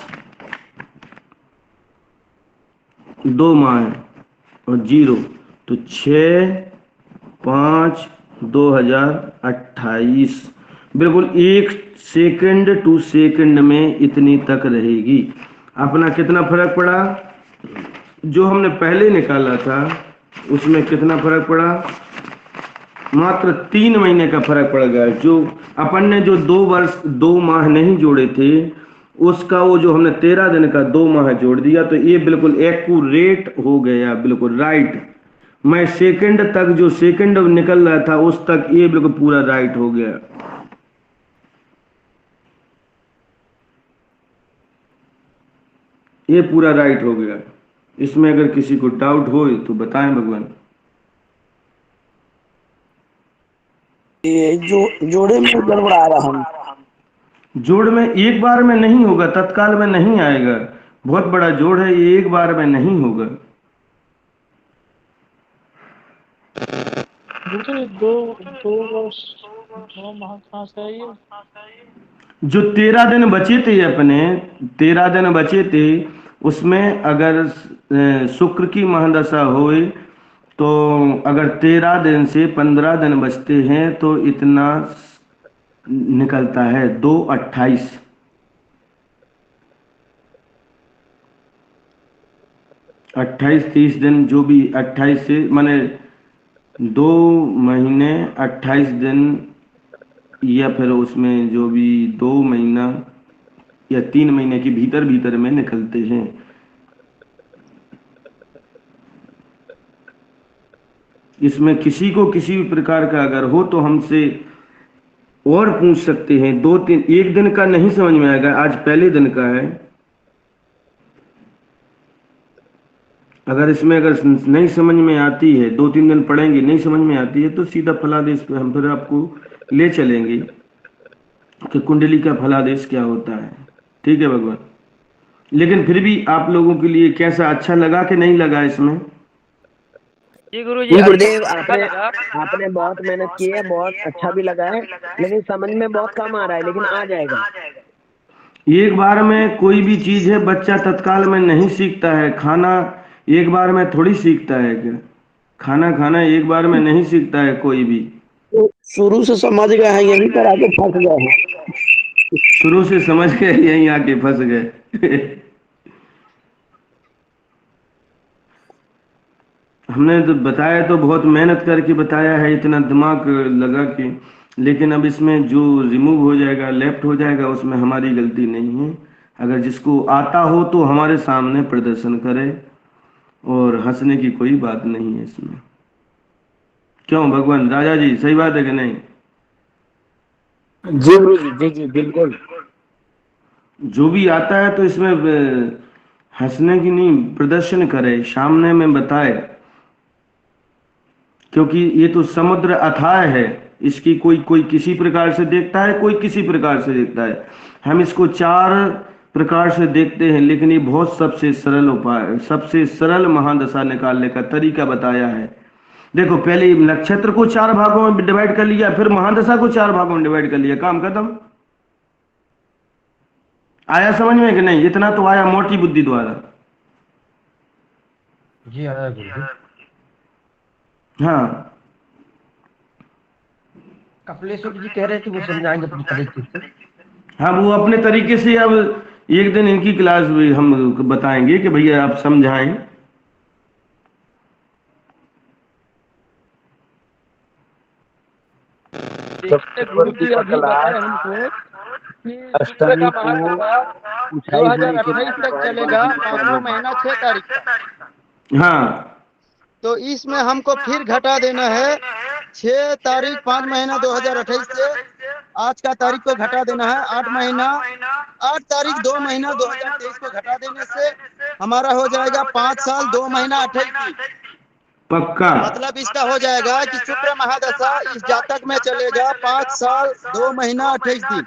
S1: 2 माह और 0, तो 6 5 2028 बिल्कुल 1 सेकंड टू सेकंड में इतनी तक रहेगी। अपना कितना फर्क पड़ा? जो हमने पहले निकाला था उसमें कितना फर्क पड़ा? मात्र 3 महीने का फर्क पड़ गया। जो अपन ने जो 2 वर्ष 2 माह नहीं जोड़े थे, उसका वो जो हमने 13 दिन का 2 माह जोड़ दिया, तो ये बिल्कुल एक्यूरेट हो गया, बिल्कुल राइट। मैं सेकंड तक जो सेकंड निकल रहा था उस तक ये बिल्कुल पूरा राइट हो गया। ये पूरा राइट हो गया। इसमें अगर किसी को डाउट हो तो बताएं भगवान।
S6: ये जो जोड़े में गड़बड़ा रहा हम।
S1: जोड़ में एक बार में नहीं होगा, तत्काल में नहीं आएगा। बहुत बड़ा जोड़ है, ये एक बार में नहीं होगा। जो 13 दिन बचे थे अपने, 13 दिन बचे थे, उसमें अगर शुक्र की महादशा होए तो अगर 13 दिन से 15 दिन बचते हैं तो इतना निकलता है 2 28। 28 30 दिन जो भी 28 से माने 2 महीने 28 दिन, या फिर उसमें जो भी 2 महीना या 3 महीने के भीतर भीतर में निकलते हैं। इसमें किसी को किसी भी प्रकार का अगर हो तो हमसे और पूछ सकते हैं। 2 3 एक दिन का नहीं समझ में आएगा, आज पहले दिन का है। अगर इसमें अगर नहीं समझ में आती है, 2 3 दिन पढ़ेंगे, नहीं समझ में आती है, तो सीधा फलादेश पे हम फिर आपको ले चलेंगे कि कुंडली का फलादेश क्या होता है। ठीक है भगवान। लेकिन फिर भी आप लोगों के लिए कैसा, अच्छा लगा कि नहीं लगा? इसमें
S5: जी गुरु जी,
S3: जी
S5: अच्छा
S3: गुरुदेव,
S5: अच्छा
S3: आपने
S5: लगा।
S3: आपने बहुत मेहनत की है, बहुत अच्छा भी लगा है, लेकिन समझ में बहुत कम आ रहा है, लेकिन आ जाएगा।
S1: एक बार में कोई भी चीज है बच्चा तत्काल में नहीं सीखता है। खाना एक बार में थोड़ी सीखता है क्या? खाना खाना एक बार में नहीं सीखता है कोई भी।
S3: तो शुरू से समझ गए हैं, यही पर आके फंस गए हैं।
S1: शुरू से समझ गए, यहीं आके फंस गए। हमने तो बताया, तो बहुत मेहनत करके बताया है, इतना दिमाग लगा के, लेकिन अब इसमें जो रिमूव हो जाएगा, लेफ्ट हो जाएगा, उसमें हमारी गलती नहीं है। अगर जिसको आता हो तो हमारे सामने प्रदर्शन करे, और हंसने की कोई बात नहीं है इसमें। क्यों भगवान राजा जी, सही बात है कि नहीं?
S3: जी गुरु जी, जी जी बिल्कुल।
S1: जो भी आता है तो इसमें हंसने की नहीं, प्रदर्शन करे, सामने में बताए, क्योंकि ये तो समुद्र अथाह है। इसकी कोई कोई किसी प्रकार से देखता है, कोई किसी प्रकार से देखता है। हम इसको चार प्रकार से देखते हैं, लेकिन ये बहुत सबसे सरल उपाय, सबसे सरल महादशा निकालने का तरीका बताया है। देखो, पहले नक्षत्र को चार भागों में डिवाइड कर लिया, फिर महादशा को चार भागों में डिवाइड कर लिया, काम खत्म। आया समझ में कि नहीं? इतना तो आया मोटी बुद्धि द्वारा।
S3: जी आया गुरु जी।
S1: हाँ,
S3: कपिलेश्वर जी कह रहे थे वो समझाएंगे अपनी तरीके से।
S1: हाँ, वो अपने तरीके से। अब एक दिन इनकी क्लास भी हम बताएंगे कि भैया आप समझाएं।
S2: देखिए गुरु जी अभी बताए हमको कि शुक्र का महादशा 2028 तक चलेगा, 5वां महीना 6 तारीख तक।
S1: हाँ,
S6: तो इसमें हमको फिर घटा देना है 6 तारीख 5 महीना 2028 से आज का तारीख को घटा देना है 8 महीना 8 तारीख 2 महीना 2023 को घटा देने से हमारा हो जाएगा 5 साल 2 महीना 28 दिन।
S1: पक्का।
S6: मतलब इसका हो जाएगा कि शुक्र महादशा इस जातक में चलेगा 5 साल 2 महीना 28 दिन।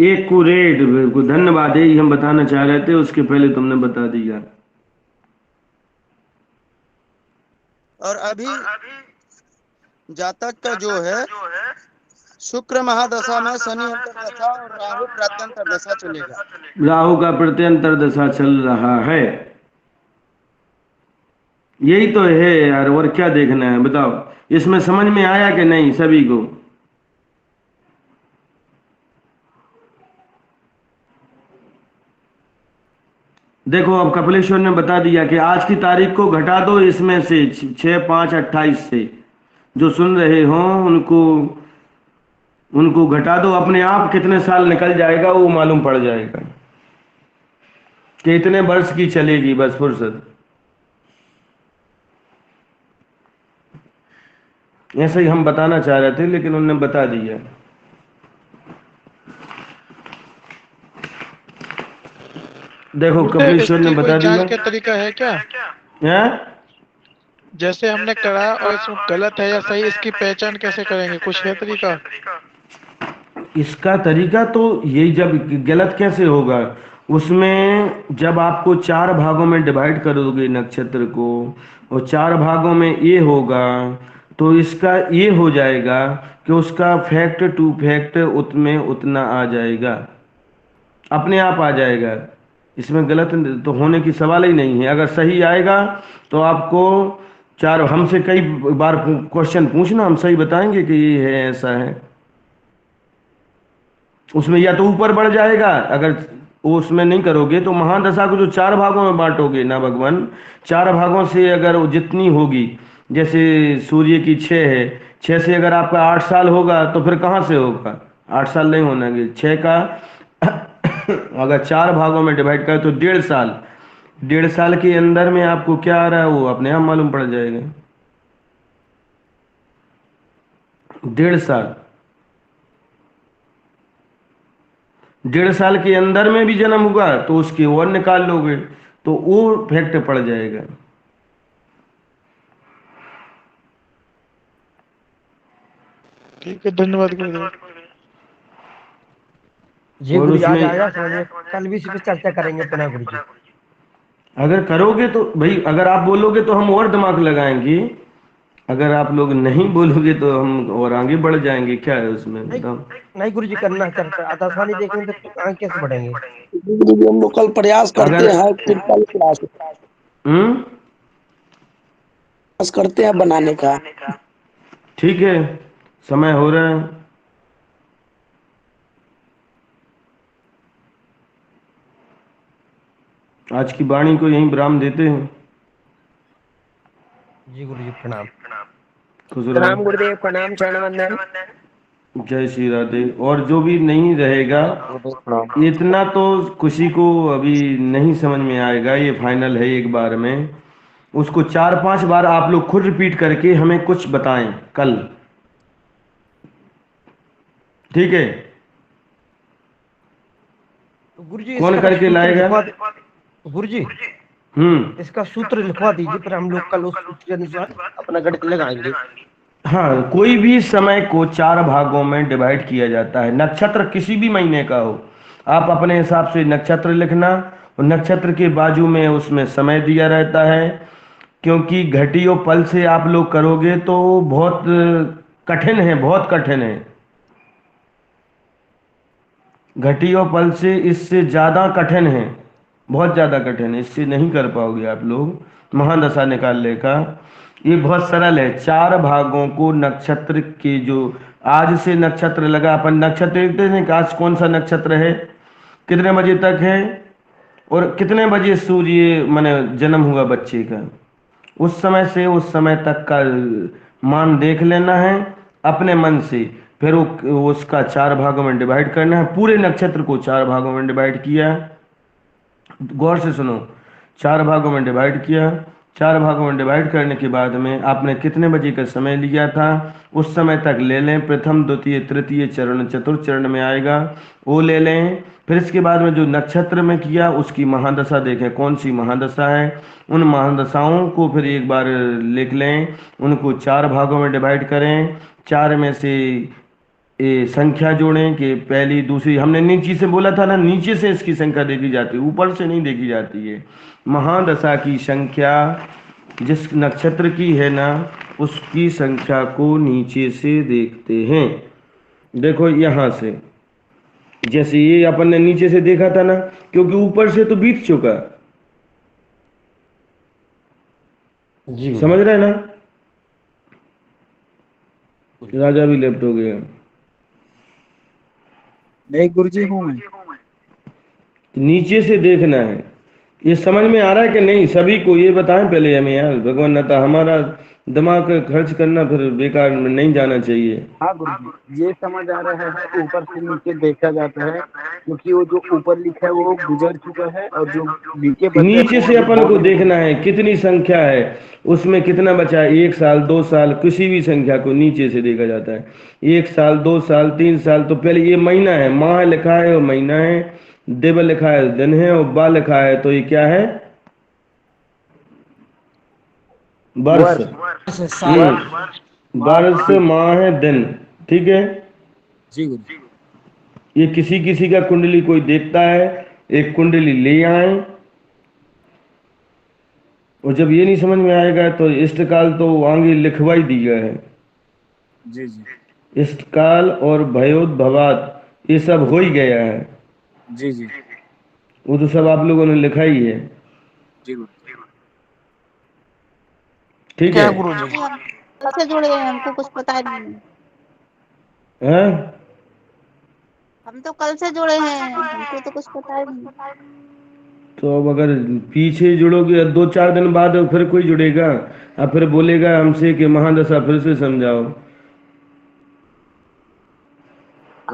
S1: एक्यूरेट, बिल्कुल, धन्यवाद। यही हम बताना चाह रहे थे, उसके पहले तुमने बता दिया।
S6: और अभी जातक का जो है शुक्र महादशा में शनि अंतरदशा और राहु प्रत्यंतर दशा चलेगा।
S1: राहु का प्रत्यंतर दशा चल रहा है। यही तो है यार, और क्या देखना है बताओ? इसमें समझ में आया कि नहीं सभी को? देखो, अब कपिलेश्वर ने बता दिया कि आज की तारीख को घटा दो इसमें से 6-5-28 से। जो सुन रहे हो उनको उनको घटा दो, अपने आप कितने साल निकल जाएगा वो मालूम पड़ जाएगा कि इतने वर्ष की चलेगी बस फुर्सत। ऐसे ही हम बताना चाह रहे थे, लेकिन उन्होंने बता दिया। देखो,
S7: गुरुदेव,
S1: कपिलेश्वर ने
S7: इसकी कोई
S1: बता दिया।
S7: जांच का तरीका है क्या?
S1: हैं?
S7: जैसे हमने करा और इसमें गलत है या सही, इसकी पहचान कैसे करेंगे? कुछ है तरीका?
S1: इसका तरीका तो यही, जब गलत कैसे होगा, उसमें जब आपको चार भागों में डिवाइड करोगे नक्षत्र को, और चार भागों में ये होगा, तो इसका ये हो जाएगा कि उसका फैक्ट टू फैक्ट उतमें उतना आ जाएगा, अपने आप आ जाएगा। इसमें गलत तो होने की सवाल ही नहीं है। अगर सही आएगा तो आपको चार, हमसे कई बार क्वेश्चन पूछना, हम सही बताएंगे कि ये है, ऐसा है। उसमें या तो ऊपर बढ़ जाएगा, अगर वो उसमें नहीं करोगे तो महादशा को जो चार भागों में बांटोगे ना भगवान, चार भागों से अगर वो जितनी होगी, जैसे सूर्य की 6 है, 6 से अगर आपका 8 साल होगा तो फिर कहाँ से होगा? 8 साल नहीं होना, 6 का अगर चार भागों में डिवाइड करें तो 1.5 साल। 1.5 साल के अंदर में आपको क्या आ रहा है वो अपने आप मालूम पड़ जाएगा। 1.5 साल, 1.5 साल के अंदर में भी जन्म हुआ तो उसकी और निकाल लोगे तो वो फैक्ट पड़ जाएगा।
S7: ठीक है, धन्यवाद गुरुदेव।
S3: जी
S1: और
S3: गुरु जी, आज
S1: उसमें
S3: आया समझ में, कल भी इसी पे चर्चा करेंगे पुनः गुरु जी।
S1: अगर करोगे तो भाई, अगर आप बोलोगे तो हम और दिमाग लगाएंगे, अगर आप लोग नहीं बोलोगे तो हम और आगे बढ़ जाएंगे, क्या है उसमें बताओ।
S5: नहीं गुरु जी, करना करता आसानी देखेंगे तो आगे कैसे बढ़ेंगे।
S6: गुरु जी हम लोग कल प्रयास करते
S1: अगर
S6: हैं, फिर कल
S1: हम्म,
S6: प्रयास करते हैं बनाने का।
S1: ठीक है, समय हो रहा है। आज की वाणी को यहीं विराम देते हैं।
S5: जी गुरु जी प्रणाम।
S1: खुश
S3: प्रणाम
S1: रहो।
S3: गुरुदेव, प्रणाम, चरण वंदन।
S1: जय श्री राधे। और जो भी नहीं रहेगा,
S4: गुरुदेव प्रणाम।
S1: इतना तो किसी को अभी नहीं समझ में आएगा, ये फाइनल है एक बार में। उसको 4-5 बार आप लोग खुद रिपीट करके हमें कुछ बताएं कल, ठीक है।
S5: तो गुरु जी
S1: कौन
S5: इसका
S1: करके
S5: सूत्र
S1: लाएगा?
S5: लिखवा दे। गुरु जी
S1: हम्म।
S5: इसका सूत्र लिखवा दीजिए, फिर हम लोग कल उस सूत्र के अनुसार अपना गणित लगाएंगे।
S1: हाँ, कोई भी समय को 4 भागों में डिवाइड किया जाता है, नक्षत्र किसी भी महीने का हो, आप अपने हिसाब से नक्षत्र लिखना, और नक्षत्र के बाजू में उसमें समय दिया रहता है। क्योंकि घटियों पल से आप लोग करोगे तो बहुत कठिन है, बहुत कठिन है। घटियों पल से इससे ज़्यादा कठिन है, बहुत ज़्यादा कठिन है, इससे नहीं कर पाओगे आप लोग महादशा निकालने का। ये बहुत सरल है। 4 भागों को नक्षत्र के जो आज से नक्षत्र लगा, अपन नक्षत्र देखते हैं कि आज कौन सा नक्षत्र है, कितने बजे तक है, और कितने बजे सूर्य माने जन्म हुआ बच्चे का, उस समय से उस समय तक का मान देख लेना है अपने मन से। फिर वो उसका 4 भागों में डिवाइड करना है, पूरे नक्षत्र को 4 भागों में डिवाइड किया, गौर से सुनो, 4 भागों में डिवाइड किया। 4 भागों में डिवाइड करने के बाद में आपने कितने बजे का समय लिया था, उस समय तक ले लें। प्रथम द्वितीय तृतीय चरण चतुर्थ चरण में आएगा, वो ले लें। फिर इसके बाद में जो नक्षत्र में किया उसकी महादशा देखें कौन सी महादशा है, उन महादशाओं को फिर एक बार लिख लें, उनको 4 भागों में डिवाइड करें। 4 में से ये संख्या जोड़ें कि पहली दूसरी, हमने नीचे से बोला था ना, नीचे से इसकी संख्या देखी जाती है, ऊपर से नहीं देखी जाती है। महादशा की संख्या जिस नक्षत्र की है ना, उसकी संख्या को नीचे से देखते हैं। देखो यहाँ से, जैसे ये अपन ने नीचे से देखा था ना, क्योंकि ऊपर से तो बीत चुका,
S5: जी गुरु
S1: समझ
S5: जी।
S1: रहे हैं ना। राजा भी लेफ्ट हो गया।
S2: नहीं गुरु जी हूँ मैं।
S1: नीचे से देखना है। ये समझ में आ रहा है कि नहीं सभी को, ये बताएं पहले हमें यार, भगवान न तो हमारा दिमाग खर्च करना फिर बेकार में नहीं जाना चाहिए।
S2: हाँ गुरु जी, ये समझ आ रहा है ऊपर से नीचे देखा जाता है, क्योंकि वो जो ऊपर लिखा है वो गुजर चुका है, और जो नीचे बचा है
S1: नीचे
S2: वो
S1: से
S2: अभी
S1: अपन को
S2: बोलने
S1: देखना है कितनी संख्या है, उसमें कितना बचा है, 1 साल 2 साल, किसी भी संख्या को नीचे से देखा जाता है। 1 साल 2 साल 3 साल, तो पहले ये महीना है, माह लिखा है और महीना है, दिव लिखा है दिन है, और बा लिखा है, तो ये क्या है, वर्ष।
S2: वर्ष।
S5: साल।
S1: वर्ष माह है दिन, ठीक है।
S2: जी गुरु जी।
S1: ये किसी किसी का कुंडली कोई देखता है, एक कुंडली ले आए। और जब ये नहीं समझ में आएगा तो इष्टकाल तो आगे लिखवा ही दिया है।
S2: जी जी।
S1: इष्टकाल और भयोद्भवात ये सब हो ही गया है,
S2: जी जी।
S1: वो तो सब आप लोगों ने लिखा ही है,
S2: जी गुरु।
S1: ठीक
S5: क्या
S1: है।
S5: गुरु जी।
S8: जी हम कल से जुड़े हैं, हमको कुछ पता ही नहीं है।
S1: हैं?
S8: हम तो कल से जुड़े हैं, हमको तो कुछ पता ही नहीं।
S1: तो अब अगर पीछे जुड़ोगे 2-4 दिन बाद फिर कोई जुड़ेगा, अब फिर बोलेगा हमसे कि महादशा फिर से समझाओ।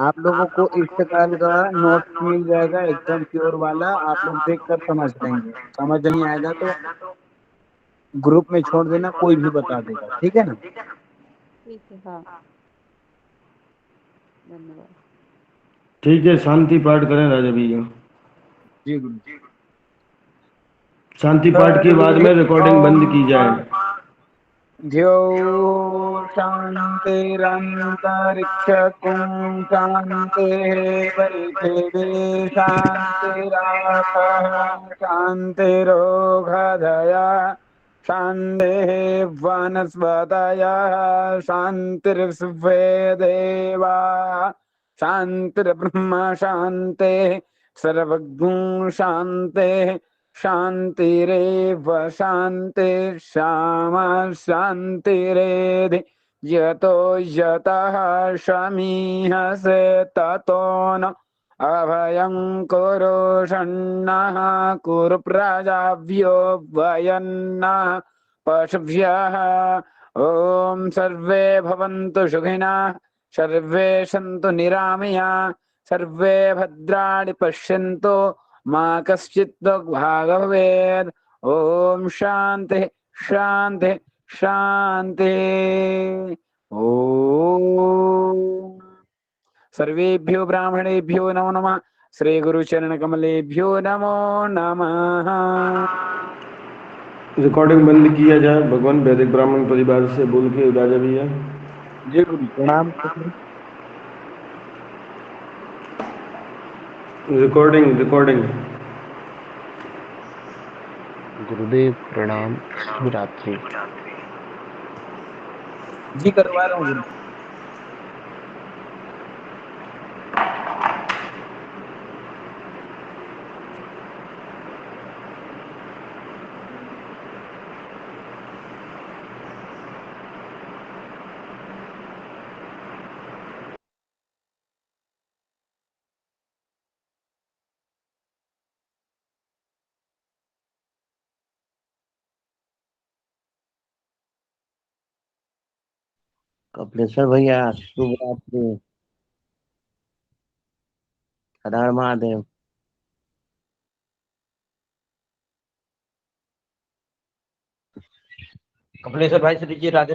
S2: आप लोगों को इष्टकाल का नोट मिल जाएगा एकदम प्योर वाला, आप लोग देख कर समझ लेंगे। समझ नहीं आएगा तो ग्रुप में छोड़ देना, कोई भी बता देगा, ठीक है ना।
S8: ठीक है, हाँ, धन्यवाद।
S1: ठीक है, शांति पाठ करें राजा भैया।
S2: जी गुरु।
S1: शांति पाठ के बाद में रिकॉर्डिंग बंद की जाए।
S2: ज्यो शान्तिरन्तरिक्षकुं शान्तिः परिपृथिवी शान्तिरापः शान्तिरोगधया शान्तिः वनस्पतयः शान्तिर्विश्वे देवाः शान्तिर्ब्रह्म शान्तिः सर्वगुण शान्तिः शान्तिरेव शान्तिः श्यामा शान्तिरेधि यतो यतः शमीहसे ततो न अभयं कुरु षण्णः कुरु प्रजाभ्यो वयन्नः पशुभ्यः ॐ सर्वे भवन्तु सुखिनः सर्वे सन्तु निरामयाः सर्वे भद्राणि पश्यन्तु मा कश्चित् दुर्भाग् भवेत् ॐ शान्तिः शान्तिः शान्तिः ॐ सर्वेभ्यो ब्राह्मणेभ्यो नमो नमः श्री गुरुचरण कमलेभ्यो नमो नमः।
S1: रिकॉर्डिंग बंद किया जाए। भगवान वैदिक ब्राह्मण परिवार से बोल के राजा भैया।
S2: जय गुरु प्रणाम।
S1: रिकॉर्डिंग
S9: गुरुदेव प्रणाम, शुभ रात्रि।
S2: जी करवा रहा हूँ गुरु।
S9: कपिलेश्वर भैया शुभ रात्रि। हर हर महादेव।
S5: कपिलेश्वर भाई से लीजिए राधे।